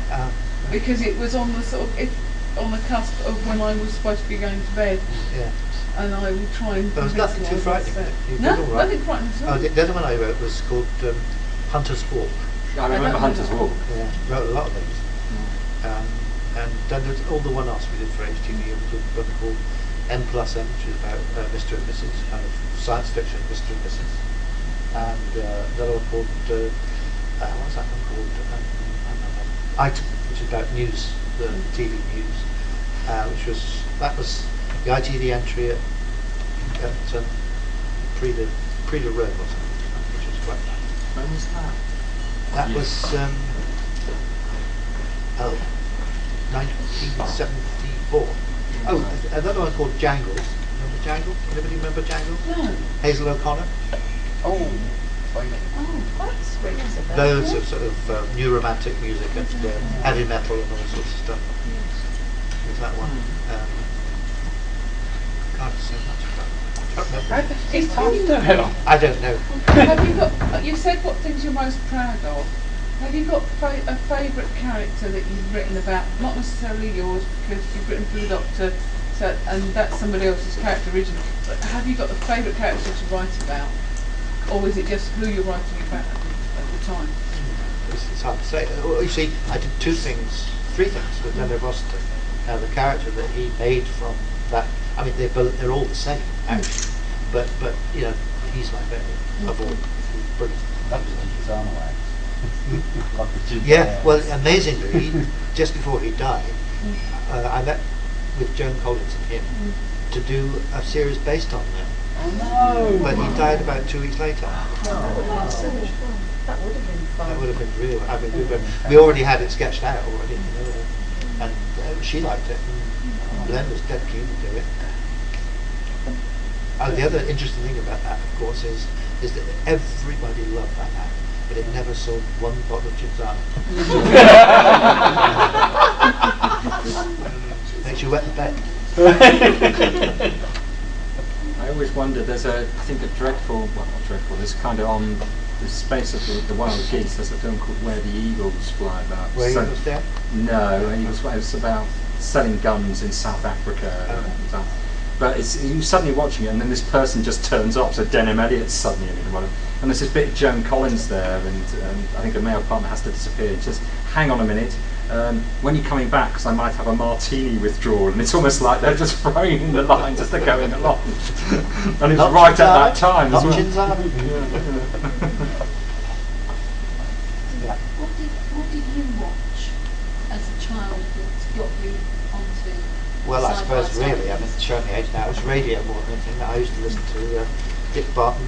because it was on the on the cusp of when I was supposed to be going to bed. Yeah. And I would try and. There was nothing too frightening. No, nothing frightening at all. The other one I wrote was called Hunter's Walk. I remember Hunter's Walk. Yeah, wrote a lot of things. and then there's all the one-offs we did for HTV. We did one called N plus M, which is about Mr. and Mrs. kind of science fiction, Mr. and Mrs. And another one called what's that one called? Item, which is about news, the TV news, which was the ITV entry at Preda Road or something, which was quite nice. When was that? That was 1974. Oh, another one called Jangles. Remember Jangles? Anybody remember Jangles? No. Hazel O'Connor. Oh, That's rings a bell. Loads of sort of new romantic music and heavy metal and all sorts of stuff. There's that one. Can't say much about it. It's time to know. I don't know. Have you got? You said what things you're most proud of. Have you got a favourite character that you've written about? Not necessarily yours, because you've written for the Doctor, so and that's somebody else's character originally. But have you got a favourite character to write about, or is it just who you're writing about at the time? It's hard to say. Well, you see, I did three things with Leonard Rossiter. Now the character that he made from that, I mean, they're all the same actually, but you know, he's my favourite of all. He's brilliant. that was a designer wax. Yeah, well, amazingly, just before he died, I met with Joan Collins and him to do a series based on them. Oh no! But he died about 2 weeks later. That would have been so much fun. That would have been fun. That would have been real. I mean, we already had it sketched out already, you know, and she liked it. And Glenn was dead keen to do it. The other interesting thing about that, of course, is that everybody loved that ad, but it never sold one bottle of Cinzano. Makes you wet the bed. I always wonder, there's I think a dreadful, well not dreadful, there's kind of on the space of the wild geese, there's a film called Where the Eagles Fly about. Where Eagles Fly? No, it's about selling guns in South Africa. And stuff. But you're suddenly watching it, and then this person just turns up. So Denham Elliott's suddenly in it, and there's this bit of Joan Collins there, and I think a male partner has to disappear. Just hang on a minute. When you're coming back, because I might have a martini withdrawal, and it's almost like they're just throwing in the lines as they're going along. And it's not right at that time as well. What did you watch as a child that got you onto? Well, I suppose really, I mean, showing the age now, it's radio more than anything. I used to listen to Dick Barton,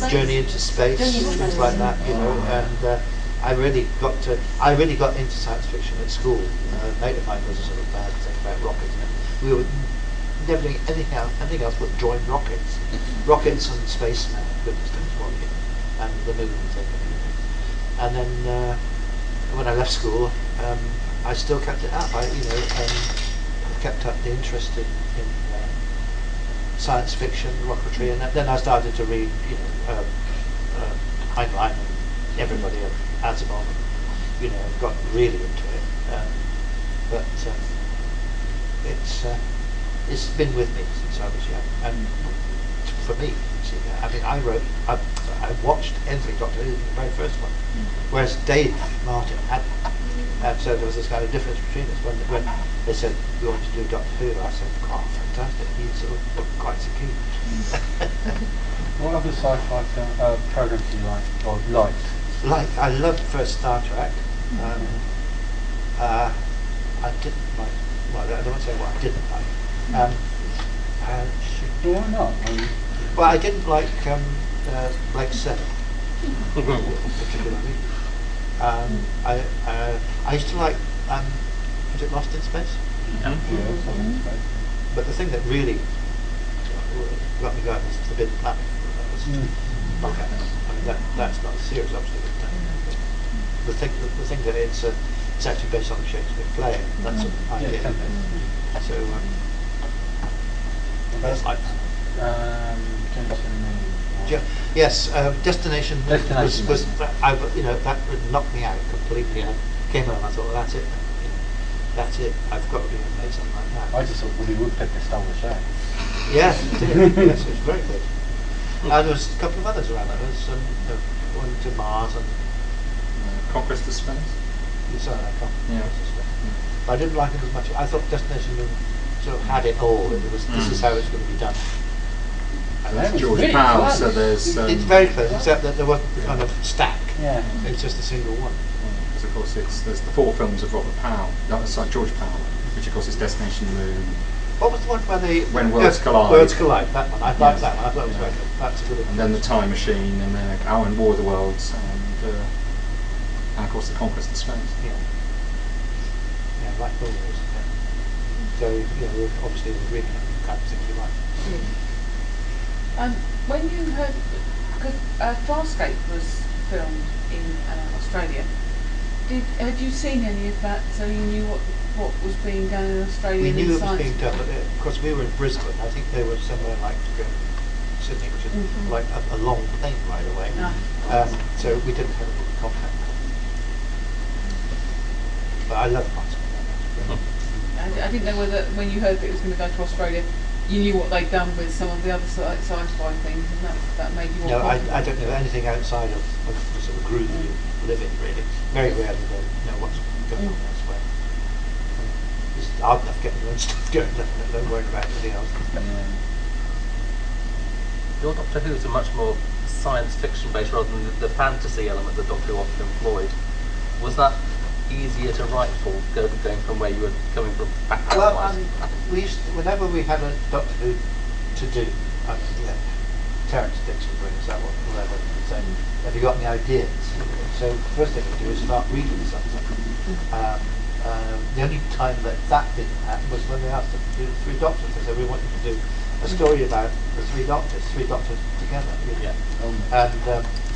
Journey into Space, things like that, you know, and I really got into science fiction at school. A mate of mine was a sort of bad thing about rockets. We were never doing anything else but drawing rockets. Rockets and spacemen, goodness knows what, and the moon and everything. And then when I left school, I still kept it up. I kept up the interest in science fiction, rocketry, and then I started to read, Heinlein and everybody, Asimov, got really into it. But it's been with me since I was young. And for me, see, I mean, I watched every Doctor Who, the very first one, whereas Dave Martin hadn't. And so there was this kind of difference between us. When they said we want to do Doctor Who, I said, "Oh, fantastic!" He sort of looked quite so keen. What other sci-fi programs do you like or liked? I loved first Star Trek. I didn't like. Well, I don't want to say what I didn't like. Why not? Well, I didn't like Blake Seven particularly. I used to like, was it Lost in Space? Yeah. But the thing that really got me going was Forbidden Planet. That was not happening. I mean, that's not serious, obviously. But the thing that it's actually based on a Shakespeare play. That's an idea. So yes, Destination was that would knock me out completely. I came home, I thought, well, that's it. That's it. I've got to be make something like that. I just thought Woody Woodpecker stole the show. Yes, it did. Yes, it was very good. And there was a couple of others around. There was one to Mars and Conquest of Space. You saw that come. Yeah. But I didn't like it as much. I thought Destination Moon sort of had it all. It was this is how it's going to be done. And That's George Powell, so there's... it's very close, except that there wasn't the kind of stack. Yeah. It's just a single one. Because of course there's the 4 films of Robert Powell, sorry, George Powell, which of course is Destination Moon. What was the one where they... When Worlds Collide. Worlds Collide, that one. I liked that one. I thought it was very good. That's a good one. And then The Time Machine, and then War of the Worlds, and of course The Conquest of Space. Yeah. Yeah, I liked all those. Yeah. So, we're obviously agreeing on the kind of things we like. When you heard, because Farscape was filmed in Australia, had you seen any of that? So you knew what was being done in Australia? We knew it was being done, but of course we were in Brisbane. I think they were somewhere like Sydney, which is like a long plane ride away. So we didn't have any contact. But I love Farscape. I didn't know whether when you heard that it was going to go to Australia, you knew what they'd done with some of the other sci-fi things, and that made you more confident. I don't know anything outside of the sort of groove you live in, really. Very rarely do I know what's going on elsewhere. It's hard enough getting your own stuff going, don't worry about anything else. Your Doctor Who is a much more science fiction based rather than the fantasy element that Doctor Who often employed. Was that easier to write for, going from where you were coming from background-wise? Well, we used to, whenever we had a Doctor Who to do, Terence Dixon brings that one, whatever, and say, have you got any ideas? So the first thing we do is start reading something. The only time that didn't happen was when they asked us to do the 3 Doctors. They said, we want you to do a story about the 3 Doctors together. And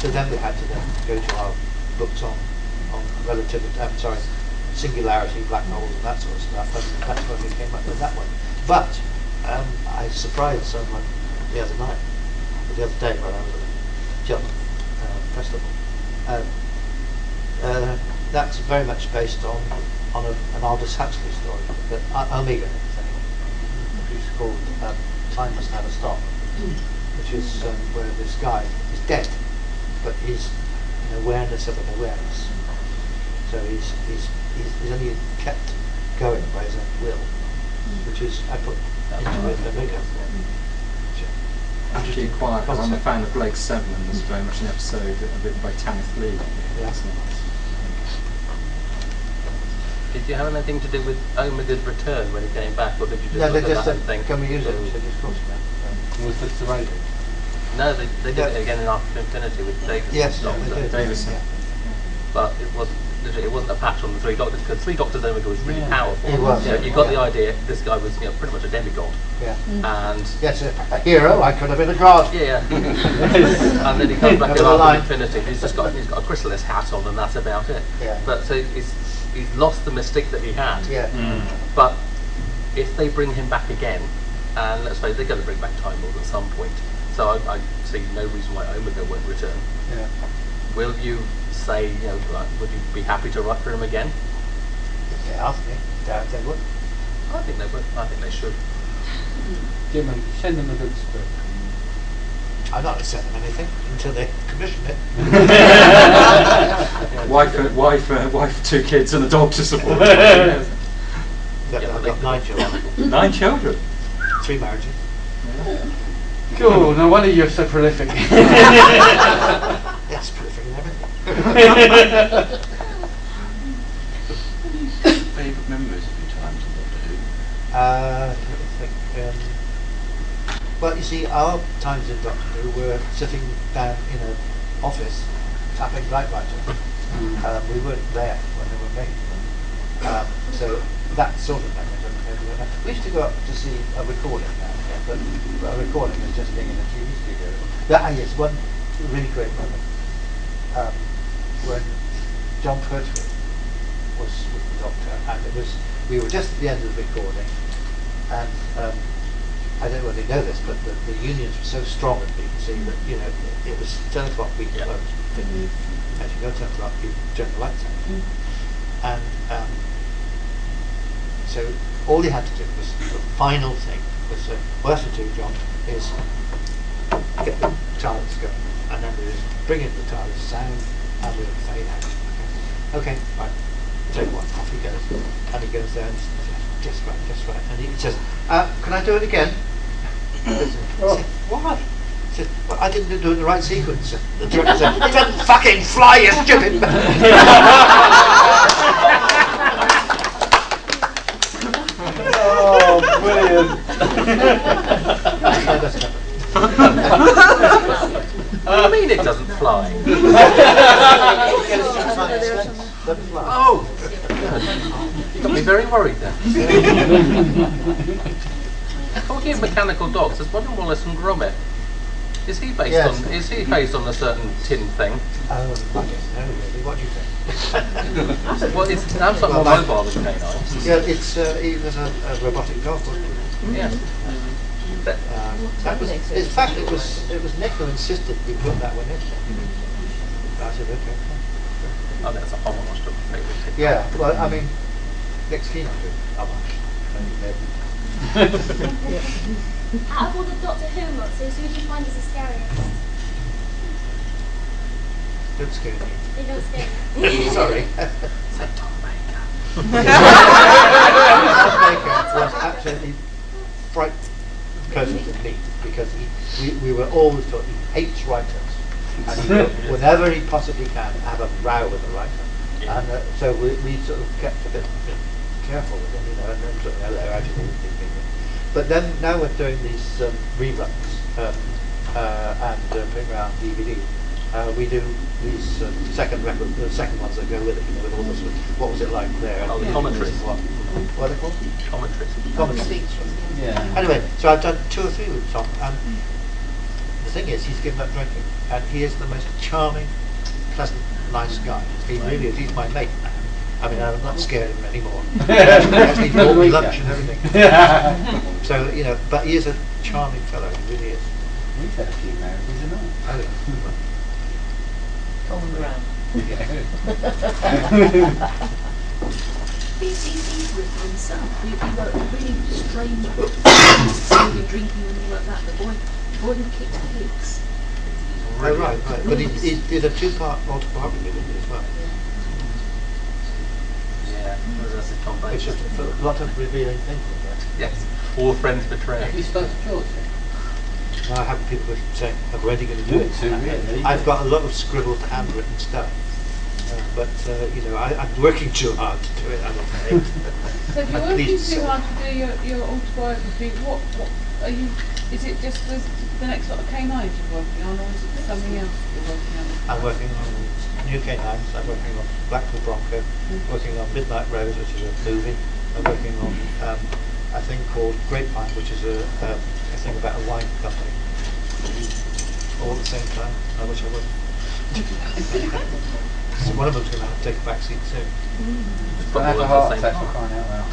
so then we had to then go to our books on relativity, singularity, black holes and that sort of stuff, and that's when we came up with that one. But I surprised someone the other day when I was at a Cheltenham festival. That's very much based on an Aldous Huxley story, that Omega which is called Time Must Never Stop, which is where this guy is dead, but he's an awareness of an awareness. So he's only kept going by his own will, which is, I put into it Omega. Actually quite, because I'm a fan of Blake Seven, and there's very much an episode written by Tanith Lee. Yeah. Did you have anything to do with Omega's return when he came back, or did you just No, look they at just that said, and think... can we use it? We said, of course we can. Was this the radio? No, they did it again in After Infinity with Davison. Yes, they did. Davison. Yeah. But it wasn't a patch on the 3 Doctors, because 3 Doctors Omega was really powerful. He was. You got the idea, this guy was pretty much a demigod. Yeah. And yes, a hero. I could have been a god. Yeah. And then he comes back in After Infinity. He's got a chrysalis hat on, and that's about it. Yeah. But so he's lost the mystique that he had. Yeah. But if they bring him back again, and let's say they're going to bring back Time Lord at some point, so I see no reason why Omega won't return. Yeah. Will you say, would you be happy to write for him again? If they asked me, doubt they would. I think they would. I think they should. Jim, send them a good script. I'm not going to send them anything until they commission it. Wife, 2 kids, and a dog to support. I've got 9 children. 9 children? 3 marriages. Cool, no wonder you're so prolific. Yes, prolific and everything. Favourite memories of your times on Doctor Who? I think, well, you see, our times in Doctor Who were sitting down in an office tapping typewriters. We weren't there when they were made. So that sort of memory doesn't go anywhere. We used to go up to see a recording now and again, but a recording is just being in a TV studio. Yes, one really great moment when John Pertwee was with the Doctor, and we were just at the end of the recording, and I don't know whether you know this, but the unions were so strong at BBC that it was 10 o'clock we closed. As you go 10 o'clock, you turn the lights out, and so all you had to do was the final thing was what you have to do, John, is get the TARDIS going, and then we just bring in the TARDIS sound, and we'll fade out. Okay, right. take one, off he goes. And he goes there and says, just right. And he says, can I do it again? He said, what? He said, well, I didn't do it in the right sequence. The director said, it doesn't fucking fly, you stupid. Oh, brilliant. What do you mean it doesn't fly? Oh! You got me very worried there. Talking of mechanical dogs, there's one in Wallace and Gromit. Is he based on a certain tin thing? Oh, I don't know really. What do you think? Well, it sounds like more mobile than K9. Yeah, it's there's a robotic dog. Yeah. That was, in fact, it was Nick who insisted we put that one in. I said, okay. Oh, that's a homage to a favourite thing. Yeah, well, I mean, Nick's keen on doing homage. Out of all the Doctor Who lots, who do you find as the scariest? Don't scare me. They don't scare me. Sorry. Say Tom Baker. Tom Baker was absolutely frightened person to meet because we were always taught he hates writers and he will, whenever he possibly can, have a row with a writer. And so we sort of kept a bit careful with him, you know, and then sort of hello, how do you do these people? But then now we're doing these reruns and putting around DVD. We do these second ones that go with it, you know, with all this. What was it like there? Oh, the commentaries. What are they called? Commentaries. Yeah. Anyway, so I've done 2 or 3 with Tom, and the thing is, he's given up drinking, and he is the most charming, pleasant, nice guy. He really is. He's my mate now. I mean, I'm not scared of him anymore. He actually bought me lunch and everything. So, you know, but he is a charming fellow. He really is. We've had a few marriages, haven't we? Oh, yeah. Common ground. BCC's written himself. He wrote a really strange book. You're drinking when you wrote that. The boy who kicked pigs. Oh, right. But he did a 2-part autobiography with it as well. Yeah, that's a Tom Baker. It's just a lot of revealing things in there. Yes, all friends betray. Have you spoken to George? I have people saying, I'm already going to do it. Really? I've got a lot of scribbled, handwritten stuff. But, you know, I'm working too hard to do it, I don't think. So if you're working too hard to do your autobiography, what are you, is it just the next lot of K9s you're working on, or is it something else you're working on? I'm working on new K9s, I'm working on Blackpool Bronco, working on Midnight Rose, which is a movie. I'm working on a thing called Grapevine, which is a thing about a wine company. All at the same time. I wish I would. So one of them's going to have to take a back seat soon. Don't have a heart attack for crying out loud.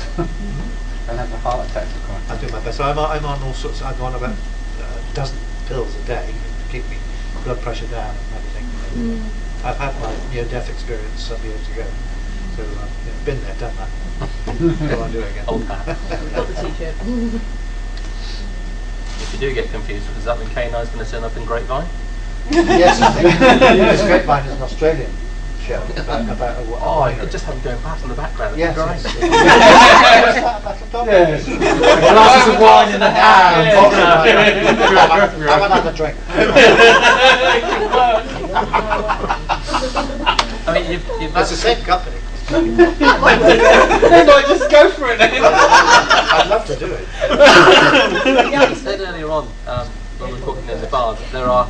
Don't have a heart attack for crying out loud. I do my best. So I'm on all sorts. I'm on about a dozen pills a day to keep me blood pressure down and everything. I've had my near-death experience some years ago. So been there, done that. What I'll do again. Old hat. Got the t-shirt. If you do get confused, does that mean K9's going to turn up in Grapevine? Yes, I think. Because Grapevine is an Australian show about a winery. Just have them going past in the background. Yes. Great. Yes. Glasses of wine in the hand. Have another drink. I mean, It's the same company. Then I just go for it then. I'd love to do it. You said earlier on, when we were talking in the bar, that there are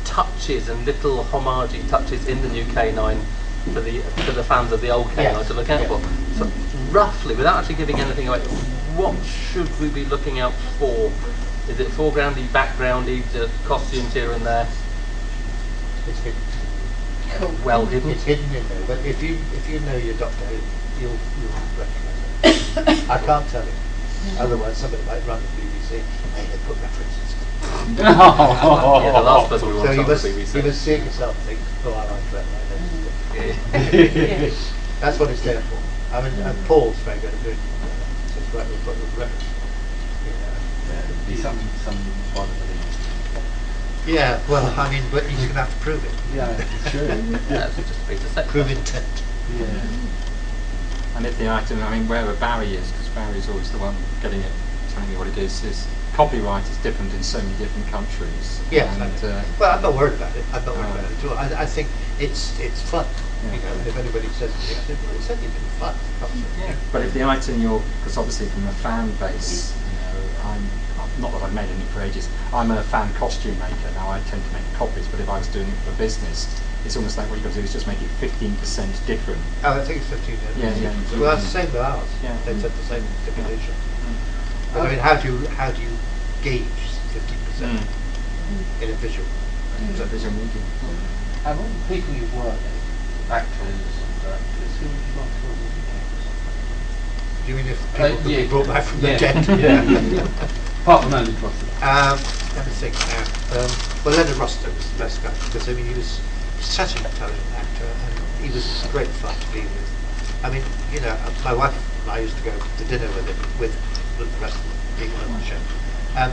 touches and little homage touches in the new K9 for the fans of the old K9 to look out for. So roughly, without actually giving anything away, what should we be looking out for? Is it foregroundy, backgroundy, the costumes here and there? It's hidden. Well hidden. It's hidden in there, but if you know your Doctor Who, you'll recognise it. I can't tell you. Otherwise, somebody might run the BBC and they put references. Yeah, the last person we want So to you talk must to BBC. see it yourself and think, oh, I like that. That's what it's there for. I mean, and Paul's very good at doing so it's right, we've got the reference. Be some Yeah, well, I mean, but he's going to have to prove it. Yeah, it's true. That's just a piece of set. Prove intent. Yeah. And if the item, I mean, wherever Barry is, because Barry's always the one getting it, telling me what it is copyright is different in so many different countries. Yes, and, well, I'm not worried about it. I'm not worried about it at all. I think it's fun. Yeah. You know, if anybody says to me, I say, well, it's only been fun. Yeah. But if the item because obviously from a fan base, you know, I'm not that I've made any for ages. I'm a fan costume maker now. I tend to make copies, but if I was doing it for business, it's almost like what you've got to do is just make it 15% different. Oh, I think it's 15. Yeah. Well, that's the same with ours. Yeah. They said the same stipulation. Yeah. But I mean, how do you gauge 15% in a visual? It's a visual medium. And all the people you've worked with, actors and directors, who would you like to work with again? Do you mean if people could be brought back from the dead? Yeah. Apart from Leonard Rossiter. Let me think now. Well, Leonard Rossiter was the best guy because I mean he was such an intelligent actor and he was great fun to be with. I mean, you know, my wife and I used to go to dinner with him with the rest of the people on the show, and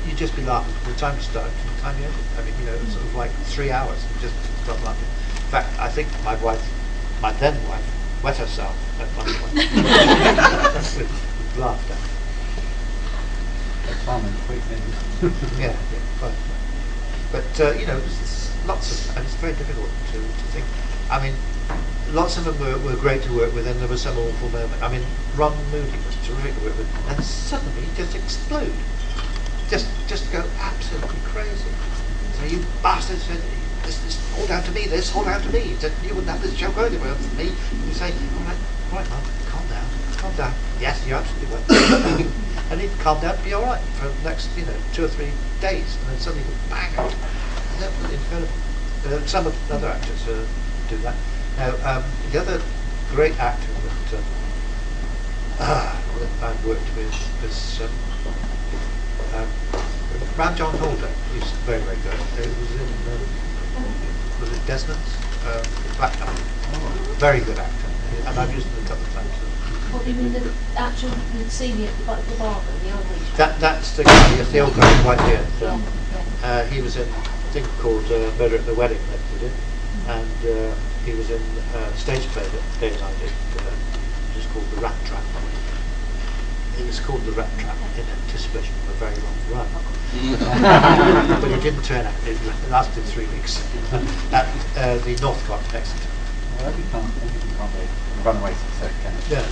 you'd just be laughing from the time you started to the time you ended. I mean, you know, it was sort of like 3 hours and just stop laughing. In fact, I think my then wife, wet herself at one point with laughter. Fun and quick things. Yeah, fun. But you know, there's lots of, and it's very difficult to think. I mean, lots of them were great to work with, and there was some awful moment. I mean, Ron Moody was terrific to work with, and suddenly he just explode, just go absolutely crazy. So you bastards said, this all down to me. This all down to me. He said, you wouldn't have this joke going anywhere else than me. And you say, all right, Mum, calm down. Yes, you absolutely will. And he'd calm down and be all right for the next, 2 or 3 days, and then suddenly bang out. And that was incredible. Some of the other actors do that. Now, the other great actor that I've worked with is Ram John Holder. He's very, very good. It was it Desmond's? Black Knight. Very good actor, and I've used him a couple of times. What do you mean, the actual senior, the barber, the old age? That's the guy, yes, the old guy with white beard. He was in a thing called Murder at the Wedding that we did, and he was in a stage play that Dave and I did, which is called The Rat Trap. It was called The Rat Trap in anticipation of a very long run. But it didn't turn out, it lasted 3 weeks at the Northcott in Exeter. Well, you can't be a runaway success, can it? Yeah,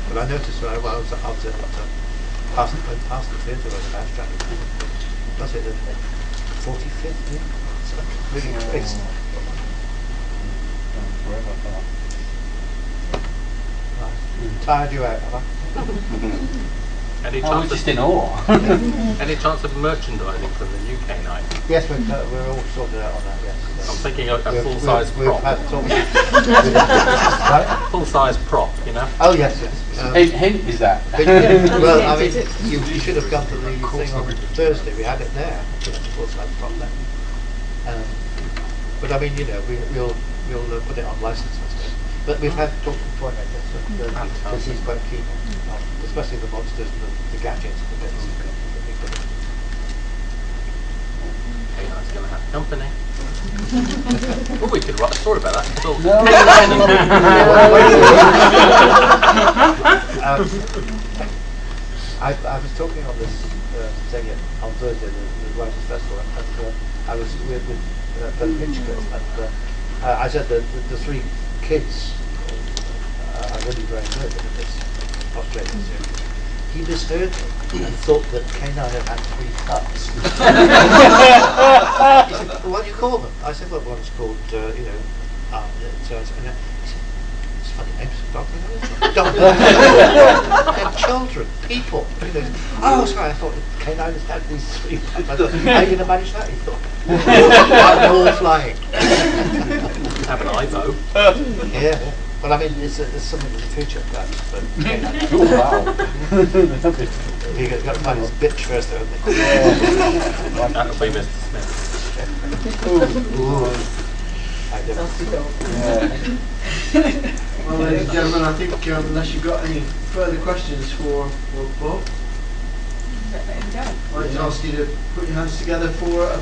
but I noticed when I was at past the theatre where the Rat Trap was it the 45th year? So really crazy. Forever for that. Right. Tired you out, have I? Any I was chance just in awe. any chance of merchandising from the UK night? Yes, we're all sorted out on that, yes. I'm thinking a full-size prop. Full-size prop, Oh, yes. Hint is that? Well, I mean, you should have come to the thing on Thursday. We had it there. Full-size prop there. But I mean, we'll put it on license and stuff. But we've had talk to toy makers, because he's quite keen on, especially the monsters and the gadgets and the bits. K9's going to have company. Oh, we could write a story about that. I was talking on this thing on Thursday, the Writers' Festival, and I was with Ben Hitchcock, and I said that the 3 kids are really very good at this Australian series. He misheard me and thought that K9 had 3 pups. He said, well, what do you call them? I said, well, one's called, and he said, it's funny names for dogs. They're children, people. Oh, sorry, I thought that K9 has had these 3 pups. How are you going to manage that? He thought. I'm all flying. Have an Ivo. Yeah. Well, I mean, it's something in the future, perhaps. But oh, wow. You've got to find his bitch first, haven't you? That'll be Mr. Smith. Ooh. I Well, ladies and gentlemen, I think unless you've got any further questions for Bob, I'd like to ask you to put your hands together for a